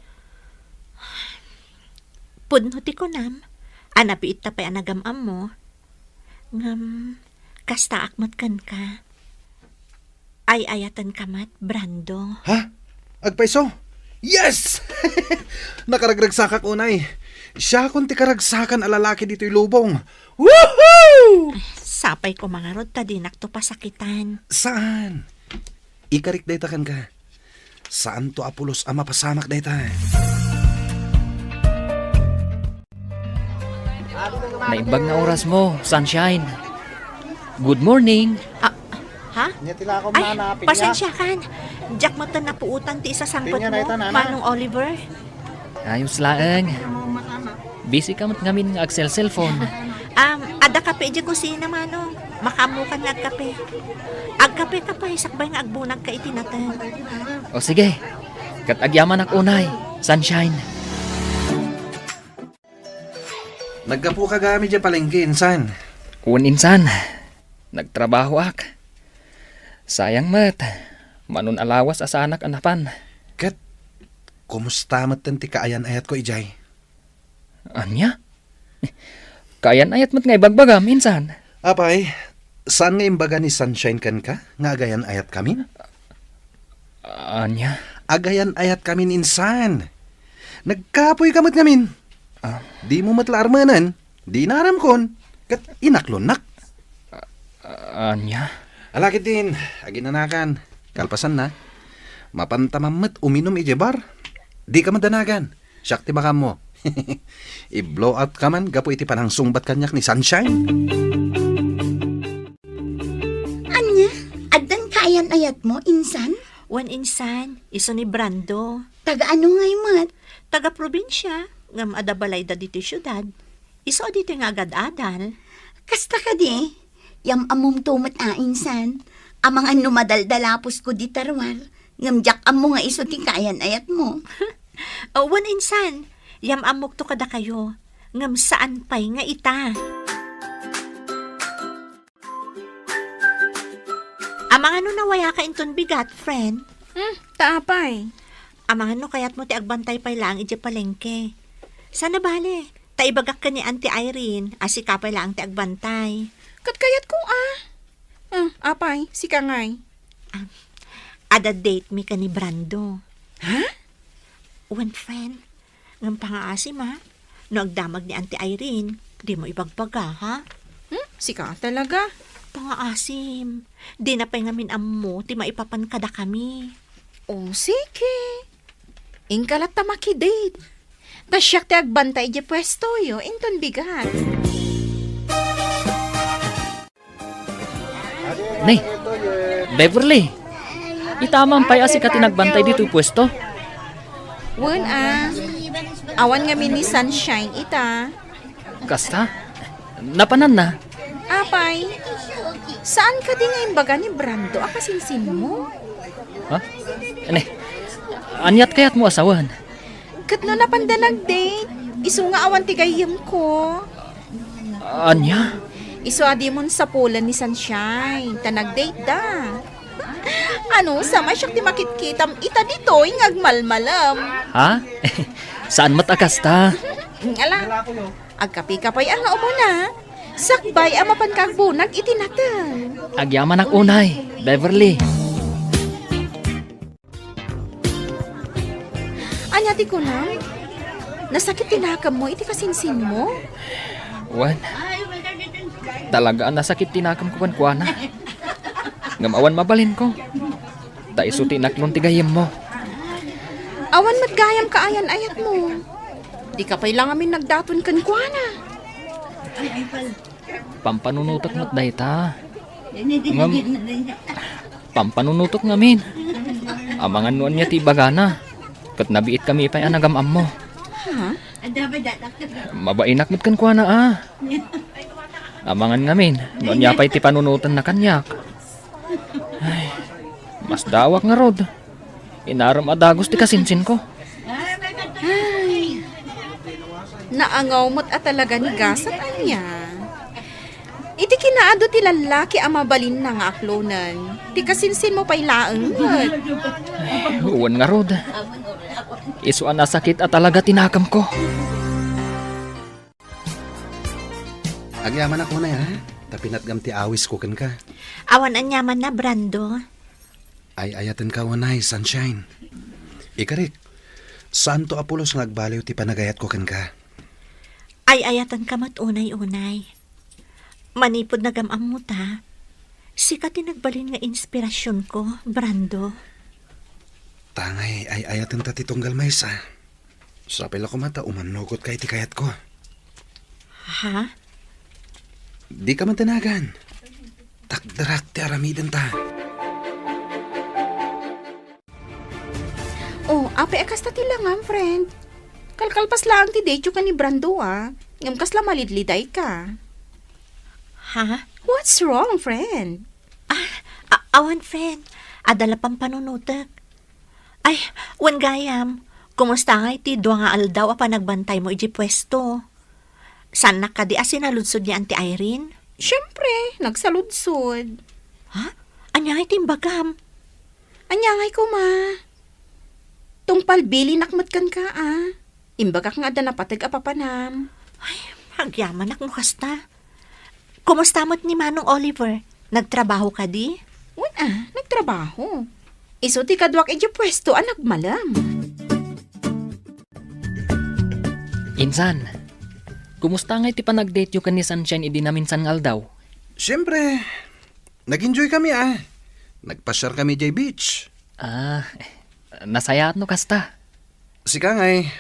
Pudno ti kunam. Anapi ita pa'y anagamam mo. Ngam, kasta akmat kan ka. Ay ayatan kamat, Brando. Ha? Agpaiso? Yes! Nakaragragsak unay. Siya kung ti karagsakan alalaki dito'y lubong. Woohoo! Sapay ko mga rod, tadinak to pasakitan. Saan? Ikarik dayta kan ka. Saan to apulos ama pasamak dayta? Naimbag na oras mo, Sunshine. Good morning. Ha? Ay, pasensya kan. Jack mata na puutan ti isa sangkot mo, Manong Oliver. Ayos laeng. Busy ka mat ngamin nga Axel cellphone. Ada kape di kusina, Manong. Makamukan nga kape. Agkape ka pa, sakbay nga agbunag ka itinatan. O sige, kat agyaman ak unay, Sunshine. Naggapu ka gamit dyan palengke, insan. Kun insan, nagtrabaho ak. Sayang mat, manon alawas asa anak anapan. Kat, kumusta matan ti kaayan ayat ko, Ijay? Anya? Kayan ayat mat nga ibagbagam, insan. Apay, saan nga imbaga ni Sunshine kan ka? Nga agayan ayat kami? Anya? Agayan ayat kami insan. Nagkapoy kamot ngamin. Di mo matlaarmanan, di naram kon. Kat inaklonak. Anya? Alakit din, aginanakan. Kalpasan na. Mapantamamat uminom ijebar. Di ka madanagan. Siyak ti bakam mo. I-blow out ka man, gapo iti panang sungbat kanyak ni Sunshine. Anya, adan kayan ayat mo, insan? Wan insan, iso ni Brando. Taga ano ngay mat? Taga probinsya, ngam adabalay da dito syudad. Iso dito nga agad-adal. Kasta ka di? Yam amom tumat insan. Amang ano madaldalapos ko di tarwar. Ngamjak amo nga iso ti kayan ayat mo. Wan insan, yam amok to kada kayo. Ngam saan pa'y nga ita. Amang ano nawaya ka inton bigat, friend? Taapay. Amang ano kaya't mo ti agbantay pa'y lang iti palengke. Sana bale, taibagak ka ni Auntie Irene, asika pa'y lang ti agbantay. Kat kayat ko apay, si kangay. Ada date mi ka ni Brando. Ha? One friend, ngam pangaasim ha? No agdamag ni Auntie Irene, di mo ibagbaga ha? Si ka talaga. Pangaasim, di na pa'y ngamin ammo, ti maipapan kada kami. O sige. Ingkalat ta makidate. Tasyak ti agbantay di pwesto yo, inton bigat. Nay, Beverly. Itamang pay asi ka tinagbantay dito pwesto. Wen awan nga ni Sunshine ita. Kasta? Napanan na. Apay, saan ka di nga imbaga ni Brando? Akasinsin mo? Ha? Ano? Anyat kayat mo asawan? Kat no napanda nag-date. Isu nga awan tigayam ko. Anya? Isu adi mon sa pulan ni Sunshine. Ta nag-date da. Ano, sama siya ti makitkitam ita dito yung agmalmalam. Ha? Saan matakasta? Ala, agkapi-kapay ang umo na. Sakbay ang mapankakbunag itinatan. Agyaman ak unay, Beverly. Anyati ko na. Nasakit tinakam mo, iti kasinsin mo. Wan. Talaga nasakit tinakam ko kuana. Ngamawan mabalin ko. Taiso tinaklon tigayem mo. Awan matgayam ka ayan ayat mo. Di ka pa'y lang amin nagdaton kan kuana. Pampanunutok mo't dayta. Ngam. Pampanunutok ngamin. Amangan nuan niya ti bagana. Kat nabiit kami ipay anagamam mo. Ha? Mabainak mo't kan kuana Amangan ngamin. Nuan niya pa'y ti panunutan na kanyak. Ay, mas dawak nga rod. Inaram adagos ti kasinsin ko. Naangaw mo't at talaga ni gasat anya. Iti kinaado ti lalaki ang mabalin na nga aklonan. Ti kasinsin mo pa'y laeng. Uwan nga rod. Isuan na sakit at talaga tinakam ko. Agyaman ako na ya. Tapinat gam ti awis ko ken ka. Awan anyaman na, Brando. Ay ayatan ka wanay, sunshine. Ikarik, saan to Apolos ngagbaliw ti panagayat ko ken ka? Ay ayatan ka mat unay-unay. Manipod na gamam mo ta. Sika tinagbalin nga inspirasyon ko, Brando. Tangay, ay ayatan ta ti tunggal maysa. Sapil ako mata, umanugot kay ti kayat ko. Ha? Di ka man tanagan. Takdarak ti aramiden ta. Oh, apay akas ta tilangam, friend. Kalkalpas lang ti dejo ka ni Brando, ah. Ngam kasla malidliday ka. Ha? What's wrong, friend? Awan, friend. Adala pang panunutak. Ay, wan gayam. Kumusta nga iti dua nga aldaw apa nagbantay mo iji pwesto? San na ka di asinaludsod ni Auntie Irene? Siyempre, nagsaludsod. Ha? Anya iti bagam? Anyangay ko, ma. Tungpal bili nakmat kan ka, ah. Imbagak nga da napatag apapanam. Ay, hagyaman ak mo kasta. Kumusta mo't ni Manong Oliver? Nagtrabaho ka di? Nagtrabaho. Iso ti kadwak iti pwesto ang nagmalam. Insan, kumusta nga iti panag-date yung kan ni Sunshine idi namin san ngaldaw? Siyempre, nag-enjoy kami Nagpasyar kami jay beach. Nasayat no kasta. Sika ngay,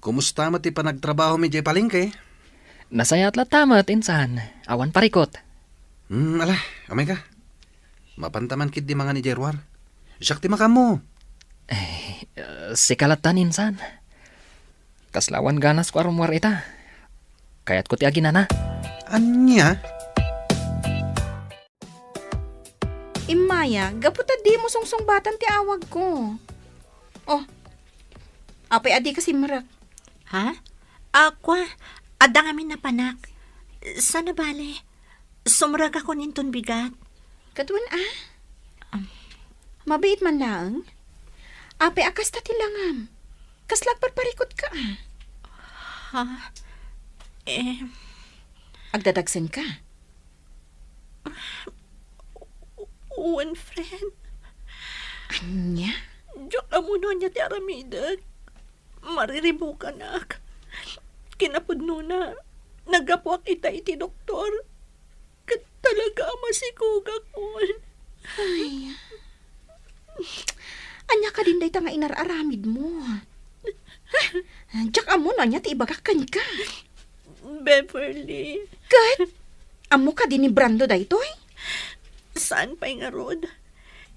kumusta mo ti panagtrabaho mi jay palengke? Nasayat la tamat, insan. Awan parikot. Ala, amay ka. Mapantaman kid di mga ni Jerwar. Siyak ti makam mo. Sikalatan, insan. Kaslawan ganas ko arumwar ita. Kayat ko ti aginana. Anya? Imaya, gaputa di mo sungsung-batan ti awag ko. Oh, apay adi kasi marak. Ha? Aqua, adang amin na panak. Sana bale? Sumrag ako ninton bigat. Katuan Mabait man lang. Apay akas ta tilangam. Kaslag parparikot ka Ha? Agdadagsan ka. Uwan, friend. Anya? Diyak amuno niya ti aramidag. Mariribukan ak. Kinapudno na. Nagapuak ita iti doktor. Kat talaga masikugak ko. Ay. Anya ka din day ta nga inararamid mo. Diyak amo na niya ti ibagakan ka. Beverly. Kat? Amo ka din ni Brando daytoy? Saan pa'y nga rod?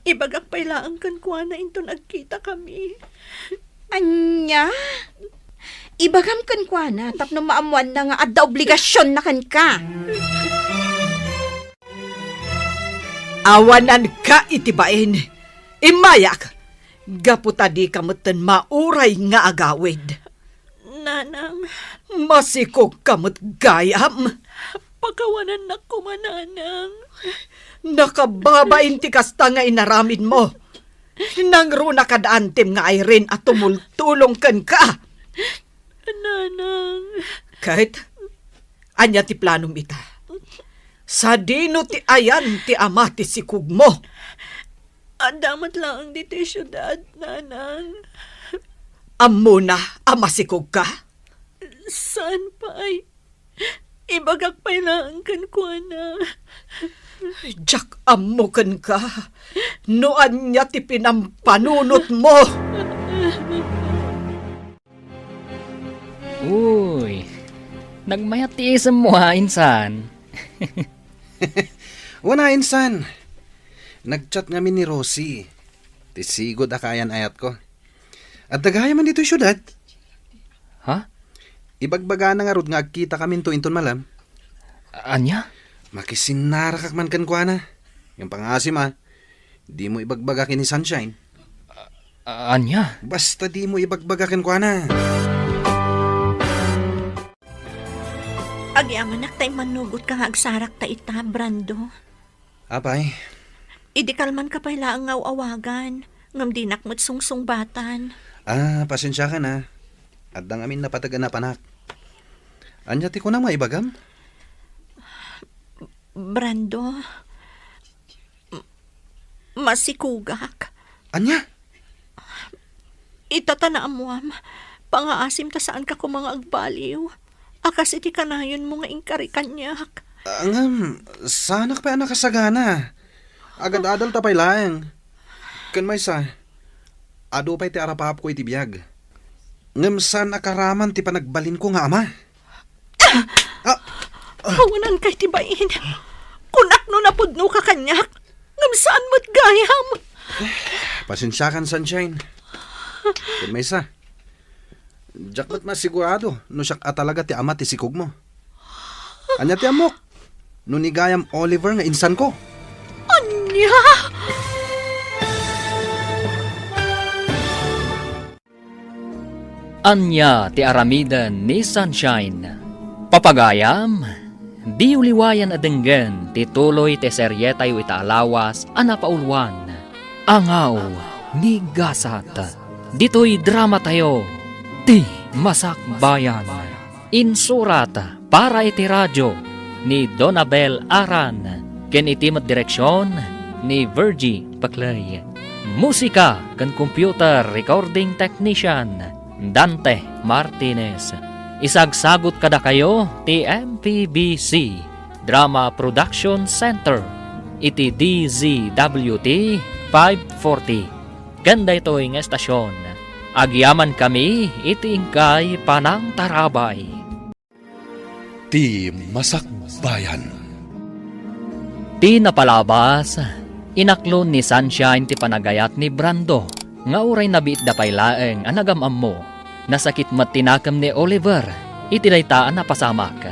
Ibagak pa'y laang kan kuha na into nagkita kami. Anya? Ibagam kan kwa na tapno maamuan na nga adda obligasyon na kan ka. Awanan ka itibain. Imayak. Gaputa di kamutan mauray nga agawid. Nanang, Masikog kamut gayam. pagkawanan na kumananang. Nakababain ti kasta nga inaramid mo. Nangro na kadaantem nga Irene at tumultulong kan ka. Nanang, Kahit anya ti planom ita. Sa dino ti ayan ti ama ti sikug mo. damat lang dito yung syudad, nanang. Amo na ama sikug ka. Saan pa'y? Ibagak pa'y laang kan kuha na. Jack amukan ka. Noan niya ti pinampanunot mo. Uy, nagmayat ti isam mo ha, insan. Wana insan. Nagchat ngamin ni Rosie. Tisigod akayan ayat ko. At dagaya man dito yung syudad. Ha? Ibagbaga na nga rod nga agkita kami to inton malam. Anya? Makisinarakak man kan kwa na. Yung pangasim di mo ibagbaga ni Sunshine. Anya? Basta di mo ibagbaga kwa na. Agyaman tay manugot ka nga agsarak ta ita, Brando. Apay, Idi kalman ka pala ang awagan. Ngam dinak mo't sungsungbatan. pasensya ka na. At dang amin napatagan na panak. Anya ti ko na maibagam? Brando, masikugak. Anya? Itatanaan mo am, pangaasim ta saan ka ko mga agbaliw. Akas iti kanayon mo nga ingkari kanyak. Angam, sana ka pa nakasagana. Agad-adal tapay lang. Kan may sa, ado pa'y ti arapap ko iti biyag. Ngam saan akaraman ti panagbalin ko nga ama. Hawanan kay tibain. Kunak no napudno ka kanyak. Ngam saan mo't gayam. Pasensya kan, Sunshine. Kan may sa, jak ba't masigurado no siyak talaga ti ama ti sikog mo. Anya ti amok, no nigayam Oliver nga insan ko. Anya! Anya ti aramidan ni Sunshine. Papagayam, di uliwayan adenggen ti tuloy ti serye tayo itaalawas anapaulwan. Angaw ni Gasat. Dito'y drama tayo. Ti Masakbayan. Insurat para iti radyo ni Donabel Aran. Ken itimat direksyon ni Virgie Paclay. Musika kan computer recording technician Dante Martinez. Isagsagot kada kayo ti MPBC Drama Production Center iti DZWT 540. Ganda ito'y nga estasyon. Agyaman kami iti ingkay panang tarabay. Ti Masakbayan. Ti napalabas, inaklon ni Sunshine ti panagayat ni Brando. Nga uray nabiit da pay laeng anagamam mo. Nasakit mat tinakam ni Oliver, itinaytaan na pasamak.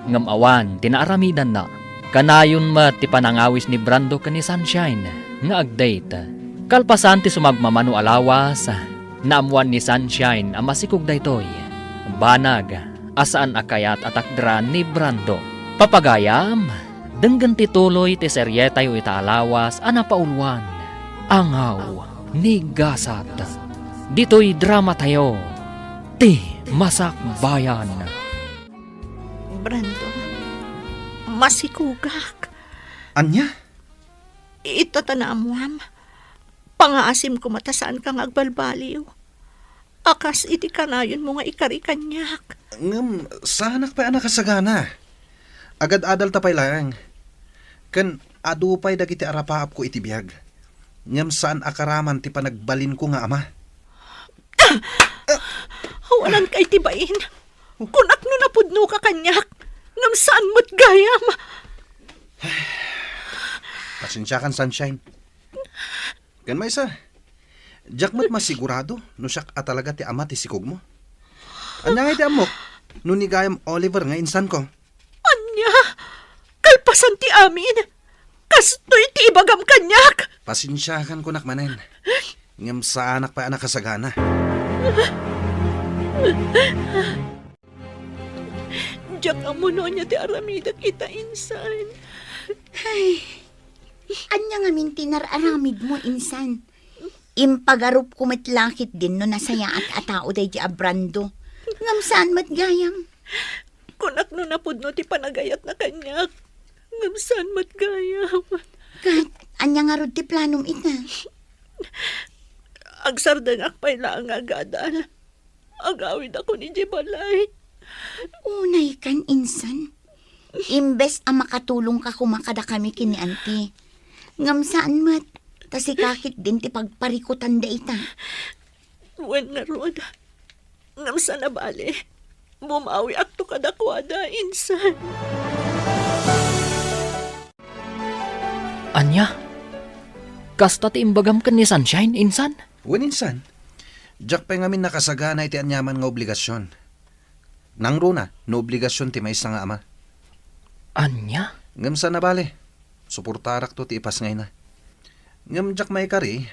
Ngam awan, tinaaramidan na. Kanayon mat ti panangawis ni Brando ka ni Sunshine, nga agdate. Kalpasan ti sumagmamano alawas, naamuan ni Sunshine ang masikog daytoy. Banag, asaan akayat atakdran ni Brando. Papagayam, denggan ti tuloy ti serye tayo itaalawas anapaulwan. Angaw ni Gasat. Dito'y drama tayo. Ti Masakbayan. Brando, masikugak. Anya? Itatanaan mo am. Pangaasim ko matasaan kang agbalbaliw. Akas iti kanayon mo nga ikari kanyak. Ngam, sana pa nakasagana. Agad-adal tapay lang. Kan adupay dagiti arapaap ko iti biyag. Ngam saan akaraman ti panagbalin ko nga ama. Hawanan kay tibain. Kunak no napudno ka kanyak. Ngam saan mo't gayam. Pasensya kan, Sunshine. Kan may isa, jak mat masigurado no siyak talaga ti ama ti sikog mo. Anya nga ti amok, no nigayam Oliver nga insan ko. Anya, kalpasan ti amin. Kastoy ti ibagam kanyak. Pasensya kan kunak manen. Ngam sa anak pa anak kasagana. Diyak amo no niya ti aramida kita insan. Ay, anya nga min tinararamid mo, insan. Impagarup kumitlakit din no nasaya at atao day di Brando. Ngam saan mat gayam? Kunak no napudno ti panagayat na kanyak. Ngam saan mo't gayam. Kat, anya nga rod ti planom ita. Agsardan akpay lang agadal. Agawid ako ni Jebalay. Unay kan, insan. Imbes ang makatulong ka kumakada kami kini auntie. Ngam saan mat, tasikakit din ti pagparikutan da ita. Wen nga rod. Ngam sa nabali. Bumawi akto kadakwada, insan. Anya? Kasta ti imbagam kan ni Sunshine, insan? Wen insan, jak pa ngamin nakasagana iti anyaman nga obligasyon. Nang runa, no obligasyon ti may isa nga ama. Anya? Ngam sa nabali, suportarak to ti ipas ngay na. Ngam jak may kari,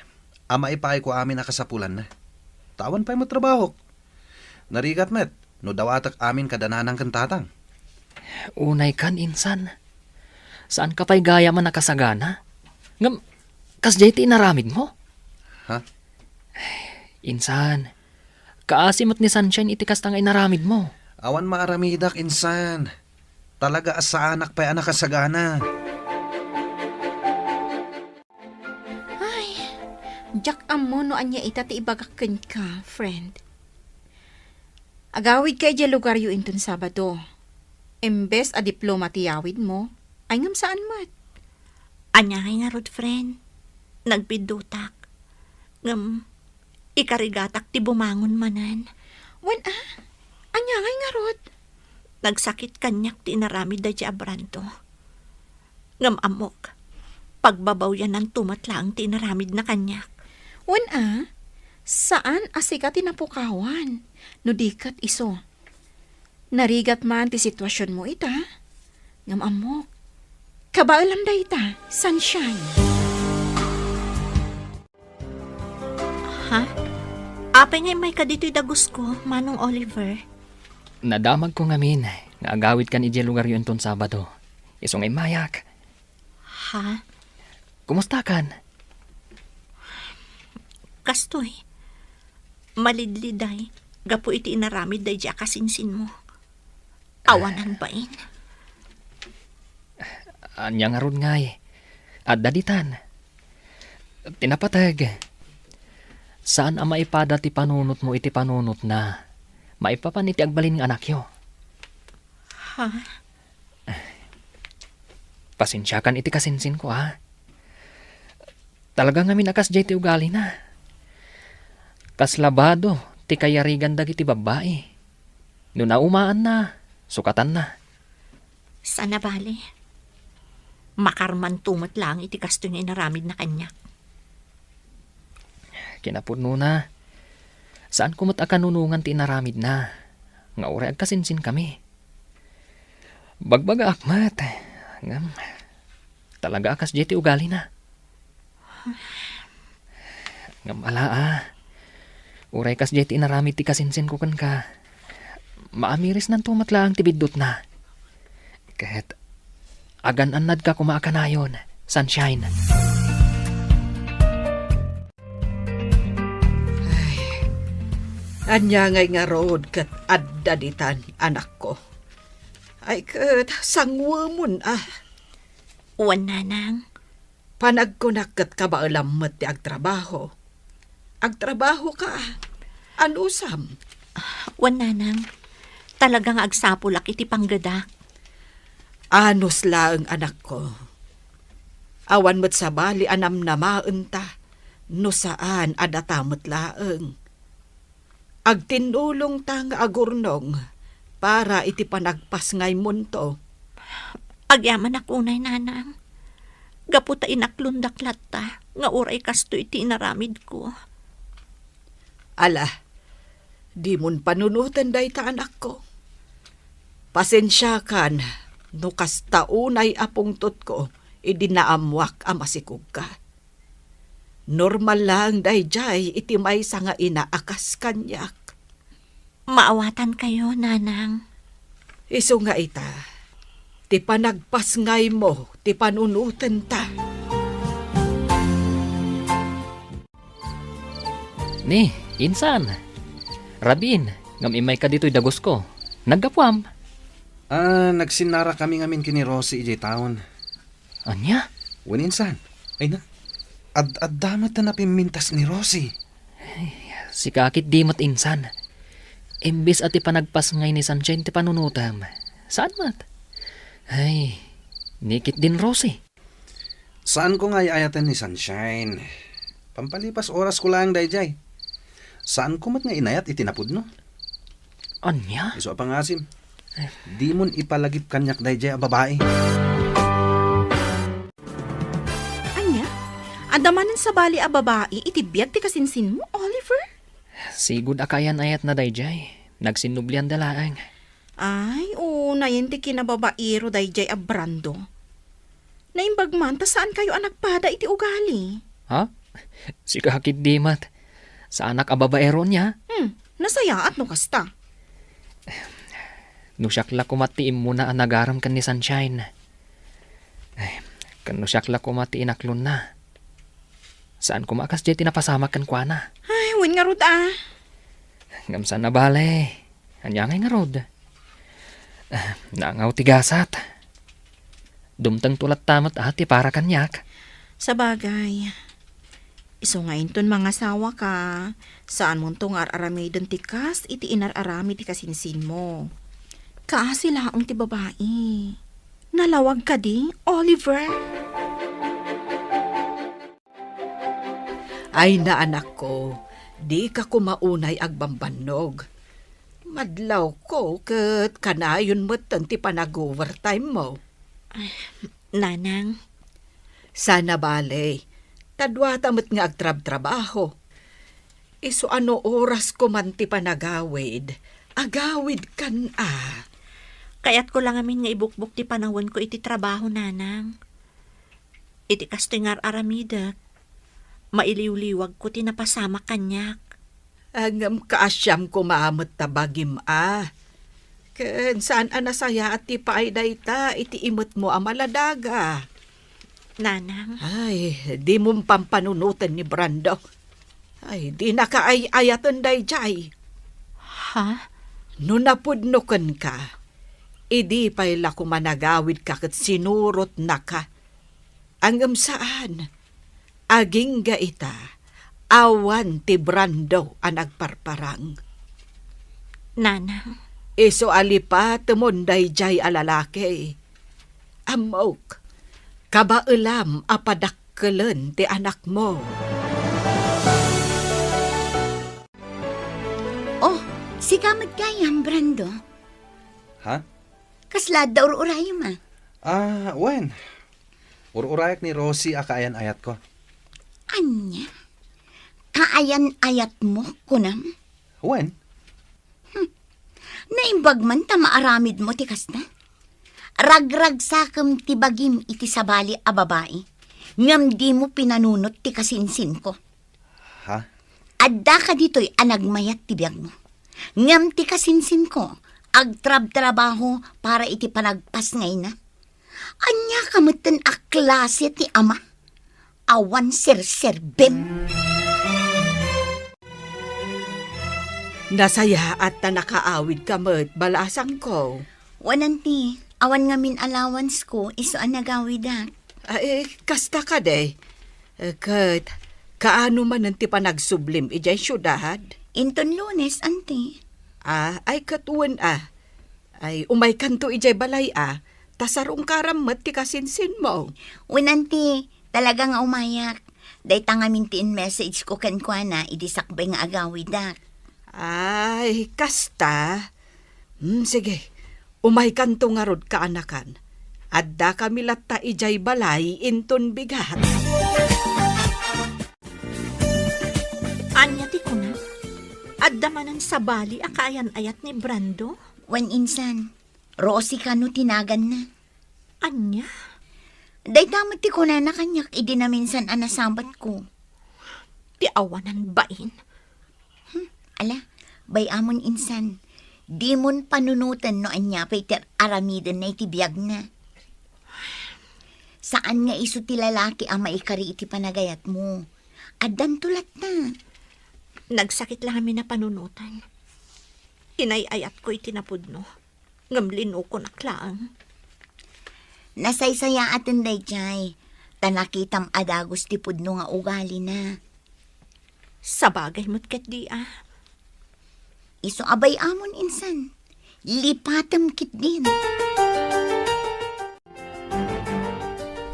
ama ipay ko amin nakasapulan na. Tawan pa'y mo trabaho. Narigat met, no dawatak amin kadananang kantatang. Unay kan, insan. Saan ka pa'y gaya man nakasagana? Ngam, kas ti inaramid mo? Ha? Insan, kaasimot ni Sunshine iti kas tangay naramid mo. Awan maaramidak, insan. Talaga asa anak pa'y anak kasagana. Jack amo no anya ita ti ibagakken ka, friend. Agawid kay di lugar yu inton Sabado. Embes a diploma ti yawid mo, ay ngam saan mat? Anya kay nga rod, friend. Nagpidutak. Ngam, ikarigatak ti bumangon manan. Wan anya ngay nga rod? Nagsakit kanyak ti inaramid da di abranto. Ngam amok, pagbabaw yan ng tumatlaang ti inaramid na kanyak. Wan saan asika tinapukawan? No dikat iso. Narigat man ti sitwasyon mo ita. Ngam amok, kabaalam da ita, Sunshine. Ha? Apay ngay may kadito'y dagos ko, Manong Oliver. Nadamag ko ngamin, nga agawid kan iti lugar yun ton Sabado. Isong ay mayak. Ha? Kumusta kan? Kastoy. Malidliday. Gapo iti inaramid day di akasinsin mo. Awanan bain. Anya nga ron ngay. At daditan. Tinapatag. Saan ang maipada ti panunot mo iti panunot na maipapan iti agbalin ng anak yo? Ha? Pasensyakan iti kasinsin ko, ha? Talaga nga minakas jay ti ugali na. Kaslabado, ti kayarigan dagiti babae. No naumaan na, sukatan na. Sana bali. Makarman tumat lang iti kasto nga inaramid na kanya. Kinapuno na. Saan kumot akanunungan ti inaramid na? Nga ure agkasinsin kami. Bagbaga akmat. Ngam, talaga akas jay ti ugali na. Ngam ala uray kas jay ti inaramid ti kasinsin ko kan ka. Maamiris nan tumatlaang ti biddot na. Kahit agan-anad ka kumaakanayon, Sunshine. Anya ngay nga road kat addaditan, anak ko. Ay kat sangwamon Uwan nanang. Panagkunak kat kabaalamot ti agtrabaho. Agtrabaho ka. Anusam. Uwan nanang. Talagang agsapulak iti panggadak. Anos laeng anak ko. Awan mo't sa bali anam na maunta. No saan adatamot laeng. Agtinulong ta nga agurnong para iti panagpas ngay munto. Agyaman akunay nanang. Gaputa inaklundaklat ta. Nga uray kasto iti inaramid ko. Ala, di mon panunutan day ta anak ko. Pasensya kan, no kastaunay apungtot ko, idinaamwak amasikog ka. Normal lang day jay iti may nga inaakas kanyak. Maawatan kayo, nanang. Iso nga ita, ti panagpas ngay mo, ti panunutan ta. Ni, insan. Rabin, ngam imay ka dito'y dagos ko. Naggapuam. Nagsinara kami ngamin kini Rosie ijay taon. Anya? Waninsan. Ay na. Ad-damat na napimintas ni Rosie. Si kakit di mat insan. Imbis at ipanagpas ngay ni Sunshine ti panunutam. Saan mat? Ay, nikit din Rosie. Saan ko nga iayatan ni Sunshine? Pampalipas oras ko lang dayjay. Saan ko mat nga inayat itinapod no? Anya? Iso apang asim. Di mon ipalagip kanyak dayjay a babae. Anya? Adamanan sa bali a babae, itibiyag ti kasinsin mo, Oliver? Sigud akayan ayat na dayjay. Nagsinublian dalaang. Ay, na yun ti kinababairo dayjay a Brando. Naimbag man, ta saan kayo anak pada iti ugali? Ha? Si kakit di mat. Sa anak ababaero niya? Nasaya at no kasta. Nusyakla kumatiim mo na anagaram kan ni Sunshine. Ay, kan nusyakla kumati inaklon na. Saan kumakas di tinapasama kan kwa na? Ay, wen nga rod Ngamsan na bale. Anyangay nga rod. Nangaw tigasat. Dumtang tulat tamat ati para kanyak. Sa bagay. Iso nga inton mga sawa ka. Saan mo itong ar-aramidon tikas, iti inar-arami ti kasinsin mo. Kaasila ang ti babae. Nalawag ka di, Oliver. Ay na anak ko, di ka kumaunay agbambanog. Madlaw ko ket kanayon mo't ti panag-overtime mo. Nanang, Sana bale, tadwa tamot nga agtrab-trabaho. Iso ano oras ko man ti panagawid, agawid kan kayat ko lang amin nga ibukbuk ti panahon ko iti trabaho, nanang. Iti kastingar aramidak. Mailiw-liwag ko tinapasama kanyak. Angam kaasyam ko maamot tabagim Ken saan anasaya at ti paayday ta, iti imot mo amaladaga. Nanang, Ay, di mong pampanunutan ni Brando. Ay, di nakaay-ayatan day jay. ha? No napudnukan ka, idi pa'y lako managawid ka kat sinurot na ka. Angam saan? Aging gaita, awan ti Brando ang nagparparang. Nanang, Iso alipa tumunday jay alalaki. Amok, kabailam apadakkelan ti anak mo. Oh, si kamad kayam, Brando. Ha? Kaslad daw urayo ma. Wen. Urayak ni Rosie akayan ayat ko. Anya? Kaayan-ayat mo, kunam? Wen? Naimbag man ta maaramid mo ti kasta. Ragrag sakam ti bagim iti sabali a babae. Ngam di mo pinanunot ti kasinsin ko. Ha? Adda ka dito'y anagmayat ti biyag mo. Ngam ti kasinsin ko, agtrab-trabaho para iti panagpas ngay na. Anya kamutan a klase ti ama. Awan ser-serbem. Nasaya at na nakaawid ka mo't balasang ko. Wananti, awan nga min allowance ko, iso ang nagawidak. Ay, kasta ka de. Kat, kaano man nanti pa nagsublim ijay syudad? Inton Lunes, anti. Ay katuan Ay, umay kanto ijay balay tasarong karamot ti kasinsin mo. Wananti, talaga nga umayak. Day tangamintiin message ko kankwana, idisakbay nga agawidak. Ay, kasta. Sige, umay kanto nga rod kaanakan. Adda kami latta ijay balay inton bigat. anya ti kuna? Adda manan sa bali akayan-ayat ni Brando? Wan insan, Rosie ka no tinagan na. Anya? Day tamad ti ko na kanyak, idi na minsan anasambat ko. Ti awanan bain? Ala, bay amon insan, di mon panunutan no anya pa'y aramidan na itibiyag na. Saan nga iso ti lalaki ang maikari iti panagayat mo? Addan tulat na. Nagsakit lang kami na panunutan. Inayayat ko itinapudno. Ngamlino ko naklaang. Nasaysaya atin day jay, tanakitam adagos ti pudno nga ugali na. Sa bagay mo't ket di Iso abay amon insan, lipatam kit din.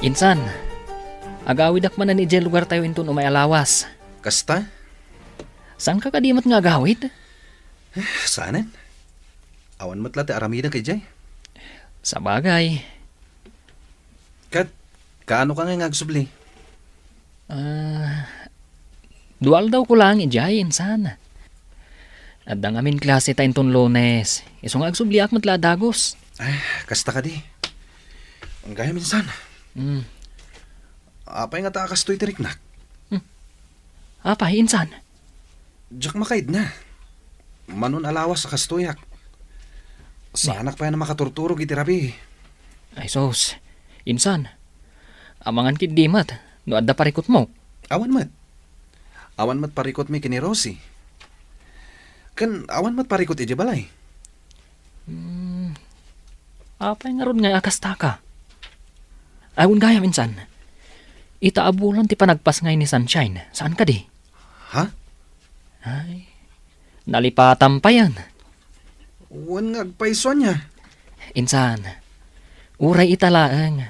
Insan, agawid akman na ni Jel lugar tayo inton umay alawas. Kasta? Saan ka kadimat nga agawid? Saanan? Awan mo't lati aramida kay Jay. Sa bagay. Kat, kaano ka nga ngagsubli? Dual daw ko lang ijay, insan. At ang amin klase ta inton Lunes. Isong agsubliak matla dagos. Kasta ka di. Ang gaya minsan. Apay nga taakas to'y tiriknak. Apay, insan. Diyak makaid na. Manon alawas sa kastuyak. Sa anak pa yan na makaturturog iti Rabi. Ay sos, insan. Amangan kid dimat, no adda parikot mo. Awan mat. Awan mat parikot mi kini Rosie. Kan awan mat parikot iti balay. Apay nga ron nga akasta ka. Ayun gaya minsan. Itaabulan ti panagpas ngay ni Sunshine. Saan ka di? Ha? Ay, nalipatan pa yan. Wan nga agpaiso niya. Insan, uray italaang.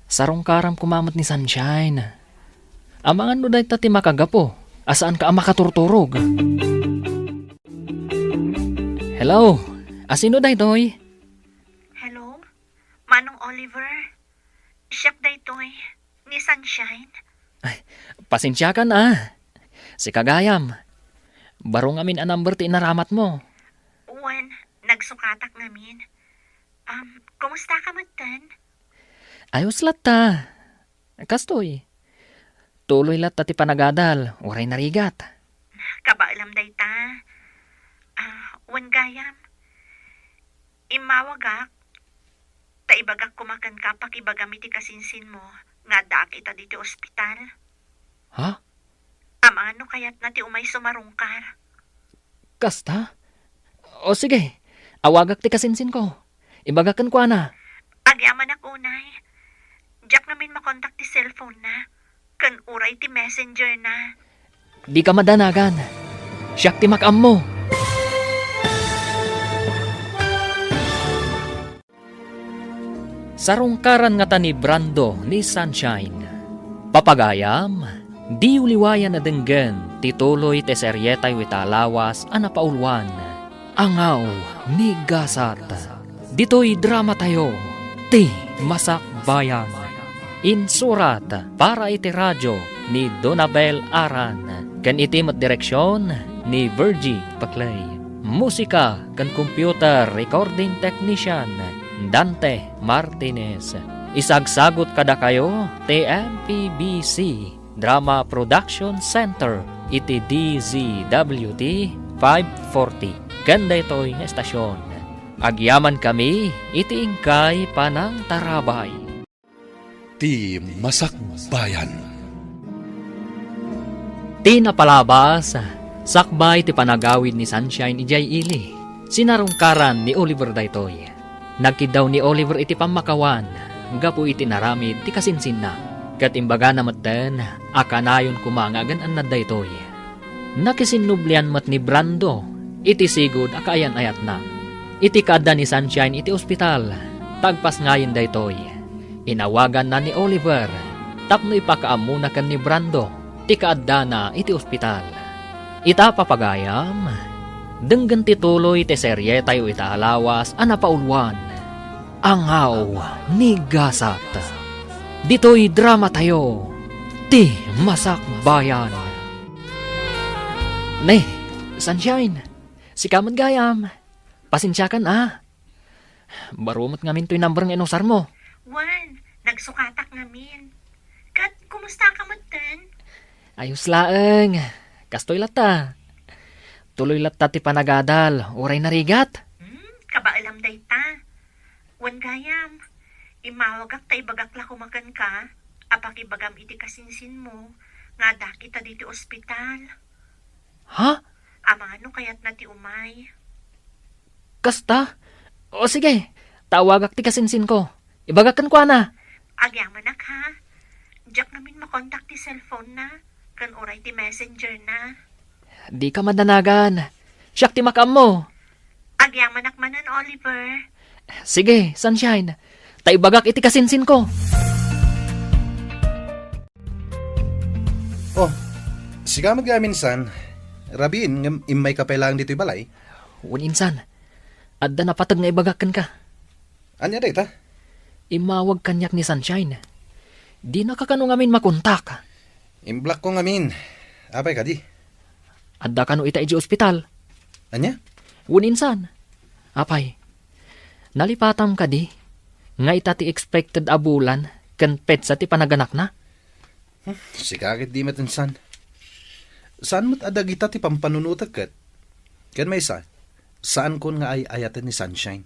Sarong karam kumamat ni Sunshine. Amangan no dahi ti makagapo. Asaan ka ang makaturturog? Hello, asino dahi toy? Hello? Manong Oliver? Siyak day toy. Ni Sunshine? Pasensya ka na. Si Kagayam. Baro ngamin ang number ti inaramat mo. Uwan, nagsukatak ngamin. Kumusta ka matan? Ayos lata. Kastoy. Tuloy lata ti panagadal. Uray narigat. Kabaalam day ta. Wan gayam. Imawagak. Taibagak kumakan ka pakibagami ti kasinsin mo. Nga daak ita dito ospital. Ha? Amano kayat na ti umay sumarungkar. Kasta? O sige. Awagak ti kasinsin ko. Ibagakan ko na. Agyaman ak unay. Diyak namin makontak ti cellphone na. Kan uray ti messenger na. Di ka madanagan. Siyak ti makam mo. Sarungkaran nga ta ni Brando ni Sunshine. Papagayam, di uliwayan na denggen, tituloy te seryetay witalawas anapaulwan. Angaw ni Gasat. Dito'y drama tayo, ti Masak Bayan. Insurat para iti radyo ni Donabel Aran. Kan iti mat direksyon ni Virgie Paclay. Musika kan computer recording technician Dante Martinez. Isagsagot kada kayo TMPBC Drama Production Center iti DZWT 540. Ganda ito'y nga estasyon. Agyaman kami iti ingkay panang tarabay. Ti Masak Bayan. Ti napalabas, sakbay ti panagawid ni Sunshine ijay ili. Sinarungkaran ni Oliver daytoy. Nagkidaw ni Oliver iti pamakawan, gapu iti naramid ti kasinsin na. Kat imbaga namaten, akanayon kumangagan an daytoy. Nakisinublian mat ni Brando, iti sigod akaayan-ayat na. Iti kada ni Sunshine iti ospital, tagpas ngayon daytoy. Inawagan na ni Oliver, tapno ipakaamuna kan ni Brando, ti kaadda na iti ospital. Ita papagayam, denggan tituloy ti serye tayo italawas anapaulwan. Angaw ni Gasat. Dito'y drama tayo, ti Masak Bayan. Ne, Sunshine, si Kaman Gayam, pasensya ka na. Barumot ngamin to'y number ng inusar mo. Wan, nagsukatak ngamin. Kat, kumusta ka matan? Ayos laeng, kastoy lata. Tuloy lata ti panagadal, uray narigat. Kabaalam day ta. Wan gayam, imawagak ta ibagak la kumakan ka, apakibagam iti kasinsin mo, nga dakita diti ospital. Ha? Amano kayat na ti umay. Kasta? O sige, tawagak ti kasinsin ko. Ibagakan ko na. Agyaman ak ha. Diyak namin makontak ti cellphone na, kan uray ti messenger na. Di ka madanagan. Siyak ti makam mo. Agyaman ak manan, Oliver. Sige, Sunshine. Taibagak iti kasinsin ko. Oh, siga maggaminsan. Rabin, imay kapailangan dito'y balay. Insan, adda napatag nga ibagakan ka. Anya dita? Imawag kanyak ni Sunshine. Di nakakano ngamin makontak. Imblock ko ngamin. Apay ka di? Adda kano ita iji ospital. Anya? Insan. Apay, nalipatam ka di. Nga ita ti expected abulan kan petsa ti panaganak na. Sikakit di matinsan. Saan mo't adag ita ti pampanunutag kat? Kan may isa, saan kon nga ay ayatan ni Sunshine?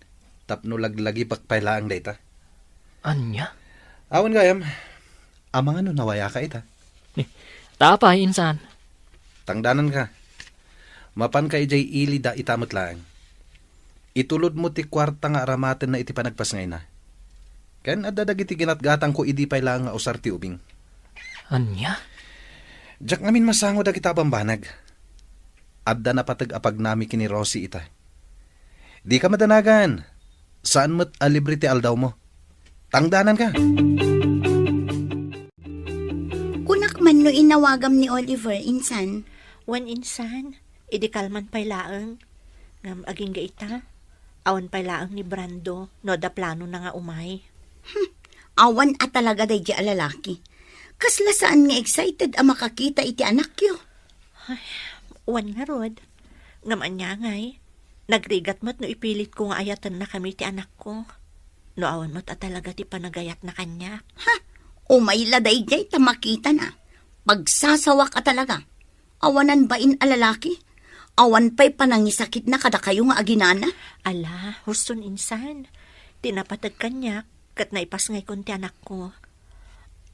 Tapno laglagi pakpailaang data. Anya? Awan gayam, amang ano nawaya ka ita. Tapay, insan. Tangdanan ka. Mapan ka ijay ili da itamot lang. Itulod mo ti kwarta nga aramaten na iti panagpas ngay na. Kan adadag iti ginatgatang ko idi pay lang nga usar ti ubing. Anya? Diyak ngamin masango da kita bambanag. Adda na patag apag nami kini Rosie ita. Di ka madanagan. Saan mo't alibre ti aldaw mo? Tangdanan ka. Kunak man no inawagam ni Oliver, insan. Wan insan, idi kalman pay laang. Ngam aging gaita. Awan pay laang ni Brando, no da plano na nga umay. Awan at talaga day di alalaki. Kasla saan nga excited ang makakita iti anak yo. Wan nga rod. Ngam anya ngay. Nagrigat mo't no ipilit ko nga ayatan na kami ti anak ko. No awan mo't at talaga ti panagayat na kanya. Umayla day jay tamakita na. Pagsasawa ka talaga. Awanan bain alalaki? Awan pa'y panangisakit na kada kayo nga aginana? Ala, huston insan. Tinapatag kanya, kat naipasngay kon ti anak ko.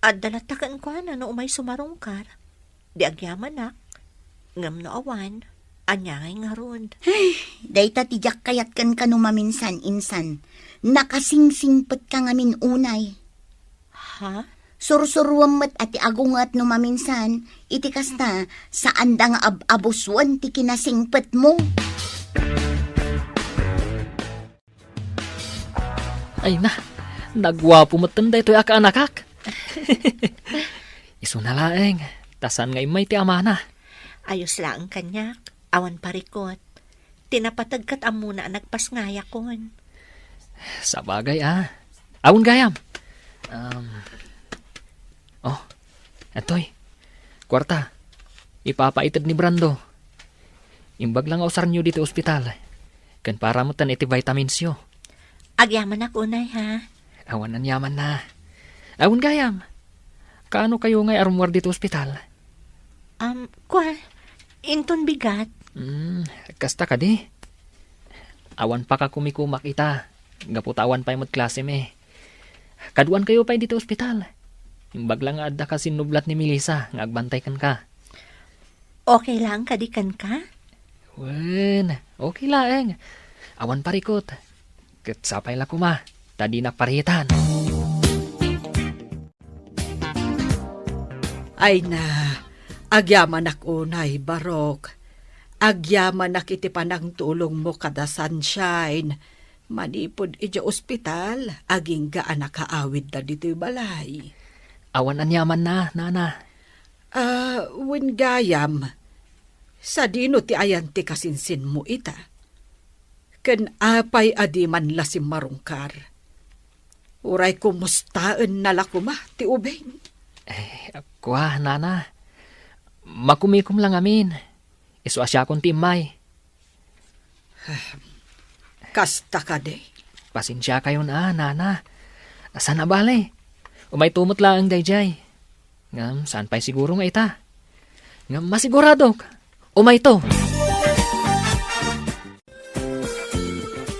At dalatakan ko na no umay sumarungkar. Di agyaman nak. Ngam no awan, anyangay nga rod. Day tatijak kayat kan maminsan, insan. Nakasingsingpet ka ngamin unay. Ha? Sursuruam met ati agungat no maminsan, iti kasta saan da nga abuswan ti kinasingpet mo. Ay na, nagwapo mo tanda ito aka anakak. Iso na laeng, tasan ngay may ti amana. Ayos lang kanya, awan parikot. Tinapatagkat amuna nagpasngaya kon. Sa bagay Awon gayam. Etoy. Kwarta. Ipapaitid ni Brando. Imbag lang ausar nyo dito ospital. Kan para mo tan iti vitamins yo. Agyaman ako unay ha. Awan ang yaman na. Awon gayam. Kaano kayo ngay arumwar dito ospital? Kwa, inton bigat. Kasta ka di. Awan pa ka kumikumak ita. Gaputawan pa yung klase me. Kaduan kayo pa dito ospital. Imbag lang adda ka sinublat ni Melissa, nga agbantay kan ka. Okay lang kadikan ka? Wen, okay lang. Awan parikot. Kat sapay la kuma, tadi nakparitan. Ay na, agyaman ak unay, Barok. Agyaman ak iti panang tulong mo kada sunshine. Manipod iti ospital, aging gaan nakaawid na dito'y balay. Awan anyaman na, nana. Wen gayam, sa dino ti ayan ti kasinsin mo ita. Ken apay adi man lasim marungkar. Uray kumustaan nalakuma ti ubeng. Kwa, nana. Makumikum lang amin. Isu asya kong timay. Kasta ka de. Pasensya kayo na, nana. Asan na bale? Umay tumot lang ang dayjay. Ngam, saan pa'y siguro nga ita? Ngam, masigurado. Umay to.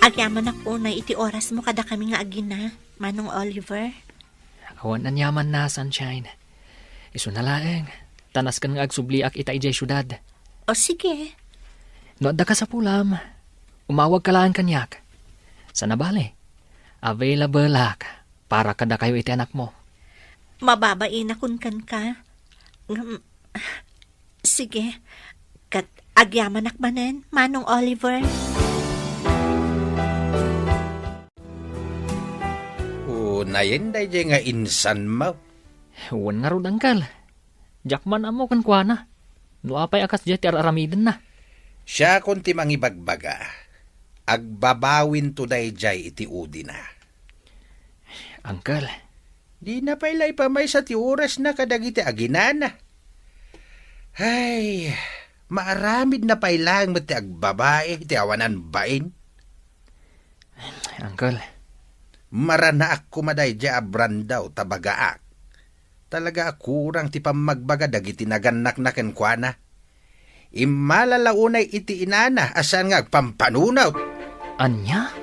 Agyaman ako unay iti oras mo kada kami nga agina, Manong Oliver. Awan ang yaman na, sunshine. Isu na laeng. Tanas kan nga agsubliak ita ijay syudad. O sige. No, adda ka sa pulam. Umawag ka lang kanyak. Sana bale? Available lak para kada kayo iti anak mo. Mababain akon kan ka. Sige. Kat agyaman akmanen, Manong Oliver. Nayen day nga insan mo. Huwan nga rod angkal. Jakman amo kan kuana. No apay akas jati aramiden na. Siya konti mangibagbaga. Agbabawin to day jay iti udi na. Angkal. Di na pailay pa may sa ti oras na kadagiti aginana. Ay, maaramid na pailang mo ti agbabae, ti awanan bain. Angkal. Marana ako maday di abrandaw tabagaak. Talaga akurang ti pamagbaga dagiti naganak na kenkwana. Imalalaunay iti inana asan nga agpampanunaw. Anya?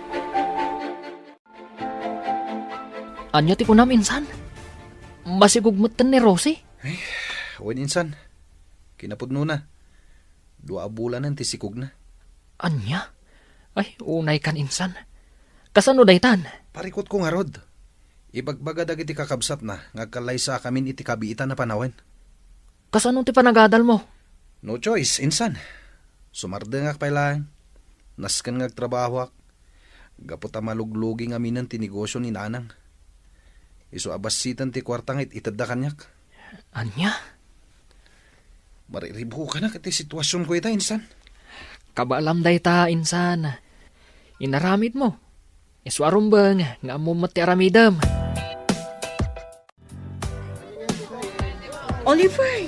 Anya ti kunam insan? Masigugmutan ni Rosie? Wen insan. Kinapudno na. 2 bulanan ti sikog na. Anya? Ay, unay kan insan. Kasano daytan? Parikot ko nga rod. Ibagbaga dagiti kakabsat na, ngagkalay sa kamin iti kabiitan na panawen. Kasano ti panagadal mo? No choice, insan. Sumardengak pa lang. Naskan ngagtrabaho ak. Gapot maluglugi nga minan ti negosyo ni nanang. Iso abasitan ti kwartangit itadda kanyak. Anya? Mariribo ka na kati sitwasyon ko ita, insan. Kabalam dayta insan. Inaramid mo. Iswarumbang nga mo mati aramidam. Oliver,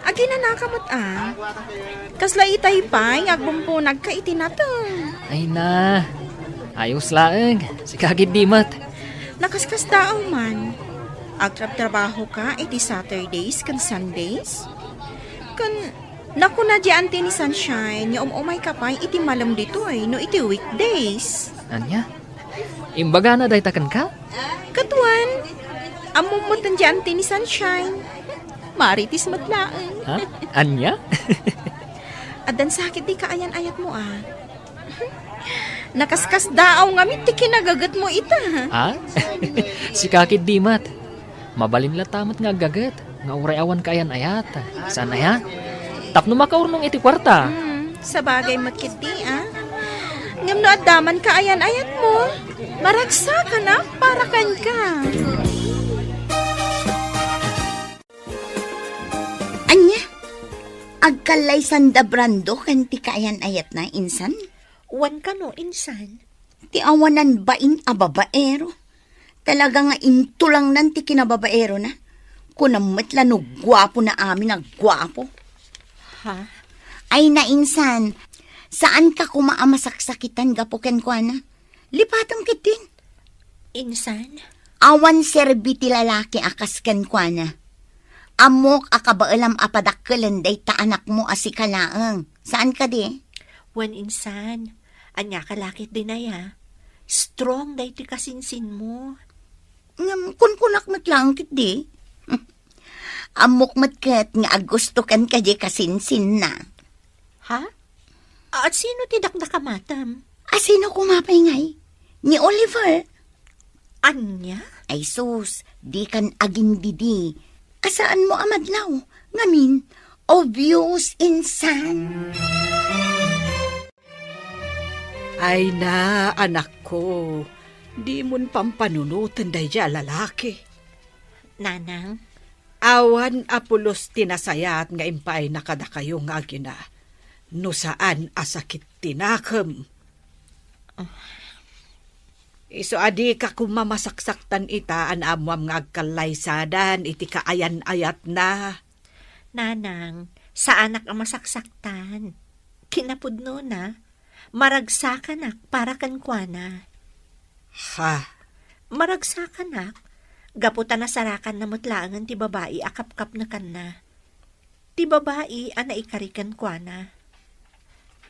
agi na nakamot Kasla itay pa, agbumpo nagkaiti na to. Ay na. Ayos laeng. Si kagid dimat. Nakaskas tao man. Agtrab-trabaho ka iti Saturdays kan Sundays? Kan naku na diyan ni Sunshine, yung umay ka pa iti malam dito no iti weekdays. Anya? Imbaga na daytakan ka? Katuan, amumot diyan ni Sunshine. Maritis matlaan. Ha? Anya? Adan sakit di kaayan-ayat mo Nakaskas daaw nga ti kinagagat mo ita. Ha? Si kakid dimat. Mabalin la tamat nga gagat. Nga uray awan kayan ayat. Saan aya? Tapno makaurnong iti kwarta. Sa bagay matkit di Ngam no addaman kaayan-ayat mo. Maragsa ka na para kan ka. Anya? Agkalay sanda brando kan ti kaayan-ayat na insan? Wan ka no, insan. Ti awanan bain a babaero. Talaga nga intulang nan ti kinababaero na. Kunamat la no gwapo na amin ang gwapo. Ha? Ay na insan, saan ka kumaamasaksakitan gapuken ko na? Lipatam kitin. Insan? Awan serbiti lalaki akasken ko na. Amok akabaalam apadakkelan day ta anak mo asikalaang. Saan ka di? Wan insan. Anya kalakit din na Strong day ti kasinsin mo. Kun kunak matlangkit di. Amok matkat nga agusto kan ka di kasinsin na. Ha? At sino ti dakdakamatam? Sino kumapay ngay? Ni Oliver. Anya? Ay sus, di kan aging didi. Asaan mo amadlaw? Ngamin, obvious insan. Ay na, anak ko. Di mon pampanunutan dayja lalaki. Nanang? Awan apulos tinasayat nga impay nakada kayo nga agina. No saan asakit tinakam. Iso adi ka kumamasaksaktan ita an amwam nga agkalaysadan iti kaayan-ayat na. Nanang, sa anak ang masaksaktan. Kinapudno na. Maragsakan para kankwana. Ha? Maragsakan gaputan na sarakan na mutlaangan ti babae akap-kap na kanna. Ti babae ana ikarikan kwa na.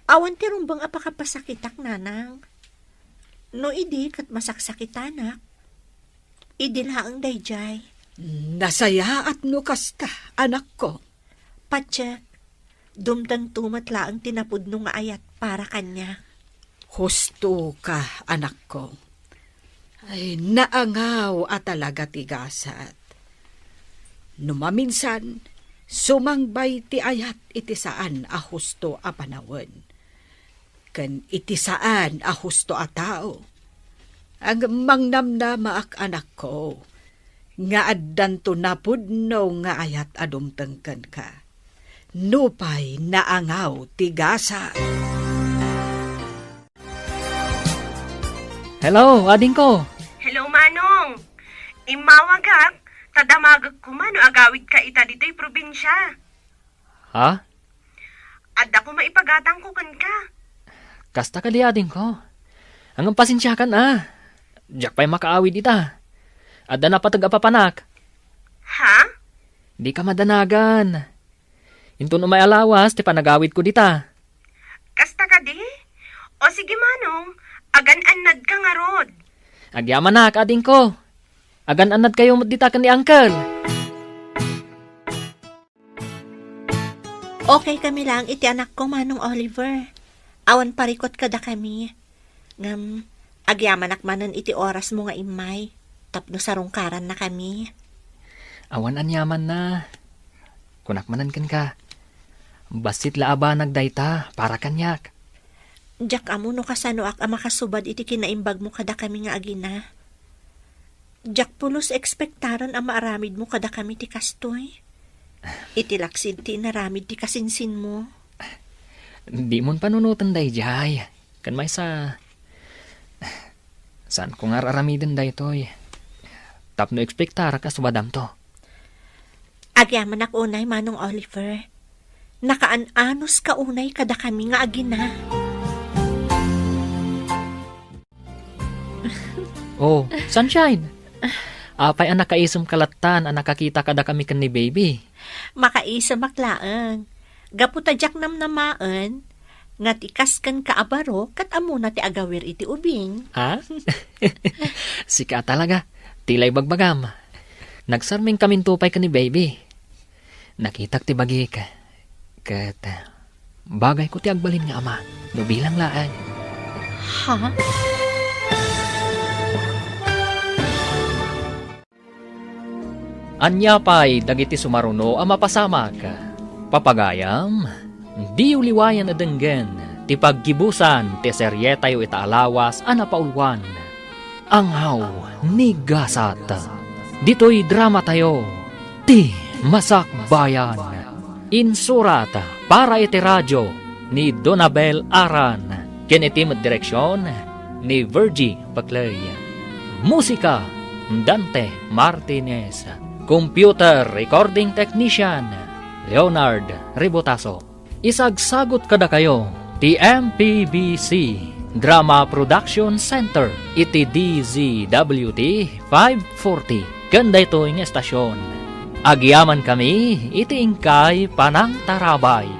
Awan ti rumbang apakapasakitak nanang. No idi kat masaksakitanak. Idi laang dayjay. Nasaya at no kasta, anak ko. Patsyak, dumdan tumatlaang tinapudno nga ayat para kanya. Husto ka, anak ko. Ay, naangaw at talaga tigasat. Numaminsan, sumangbay ti ayat iti saan a husto a panawan. Kan iti saan a husto a tao. Ang mangnamnama ak anak ko, nga addan to napudno nga ayat adumtengken ka. Nupay naangaw tigasat. Hello, ading ko. Hello, Manong. Imawagak, tadamagag ko man, agawid ka ita dito'y probinsya. Ha? At ako maipagatang ko kan ka. Kasta ka di ading ko. Ang pasensya kan Diyak pa'y makaawid ita. Adda na patag-apapanak. Ha? Di ka madanagan. Into no may alawas, ti panagawid ko dita. Kasta ka di? O sige, Manong, agan-anad ka nga rod. Agyaman na, ading ko. Agan anad kayo ditakan ni Uncle. Okay kami lang iti anak ko, Manong Oliver. Awan parikot kada kami. Ngam, agyamanak manan iti oras mo nga imay. Tapno sarungkaran na kami. Awan anyaman na. Kunakmanan kan ka. Basit laaba nagdayta para kanyak. Diyak amo no kasano ak makasubad iti kinaimbag mo kada kami nga agina. Diyak pulos ekspektaran ang maaramid mo kada kami ti kastoy. Iti laksid ti naramid ti kasinsin mo. Di mon panunutan day jay. Kan may sa... Saan ko nga raramidin day toy? Tapno ekspektara ka subadam to. Agyaman ak unay, Manong Oliver. Nakaanos ka unay kada kami nga agina. Oh, Sunshine. Apay ang nakaisom kalatan ang nakakita kada kami kan ni baby. Makaisa maklaan. Gaputadyak namnamaan, nga tikas kan kaabaro, kat amo na ti agawir iti ubing. Ha? Sika talaga. Tilay bagbagam. Nagsarming kaming tupay ka ni baby. Nakitak ti bagi ka. Kat bagay ko ti agbalin nga ama. No bilang laan. Ha? Anya pa'y dagiti sumaruno ang mapasamak. Papagayam, di uliwayan na denggen, ti paggibusan, ti serye tayo itaalawas, anapaulwan. Anghaw ni Gasat. Dito'y drama tayo, ti Masakbayan. Insurat para iti radyo ni Donabel Aran. Kinetim direksyon ni Virgie Baclay. Musika, Dante Martinez. Computer Recording Technician, Leonard Ribotaso. Isagsagot kada kayo, ti MPBC Drama Production Center, iti DZWT 540. Ganda ito yung estasyon. Agyaman kami, iti ingkay panang tarabay.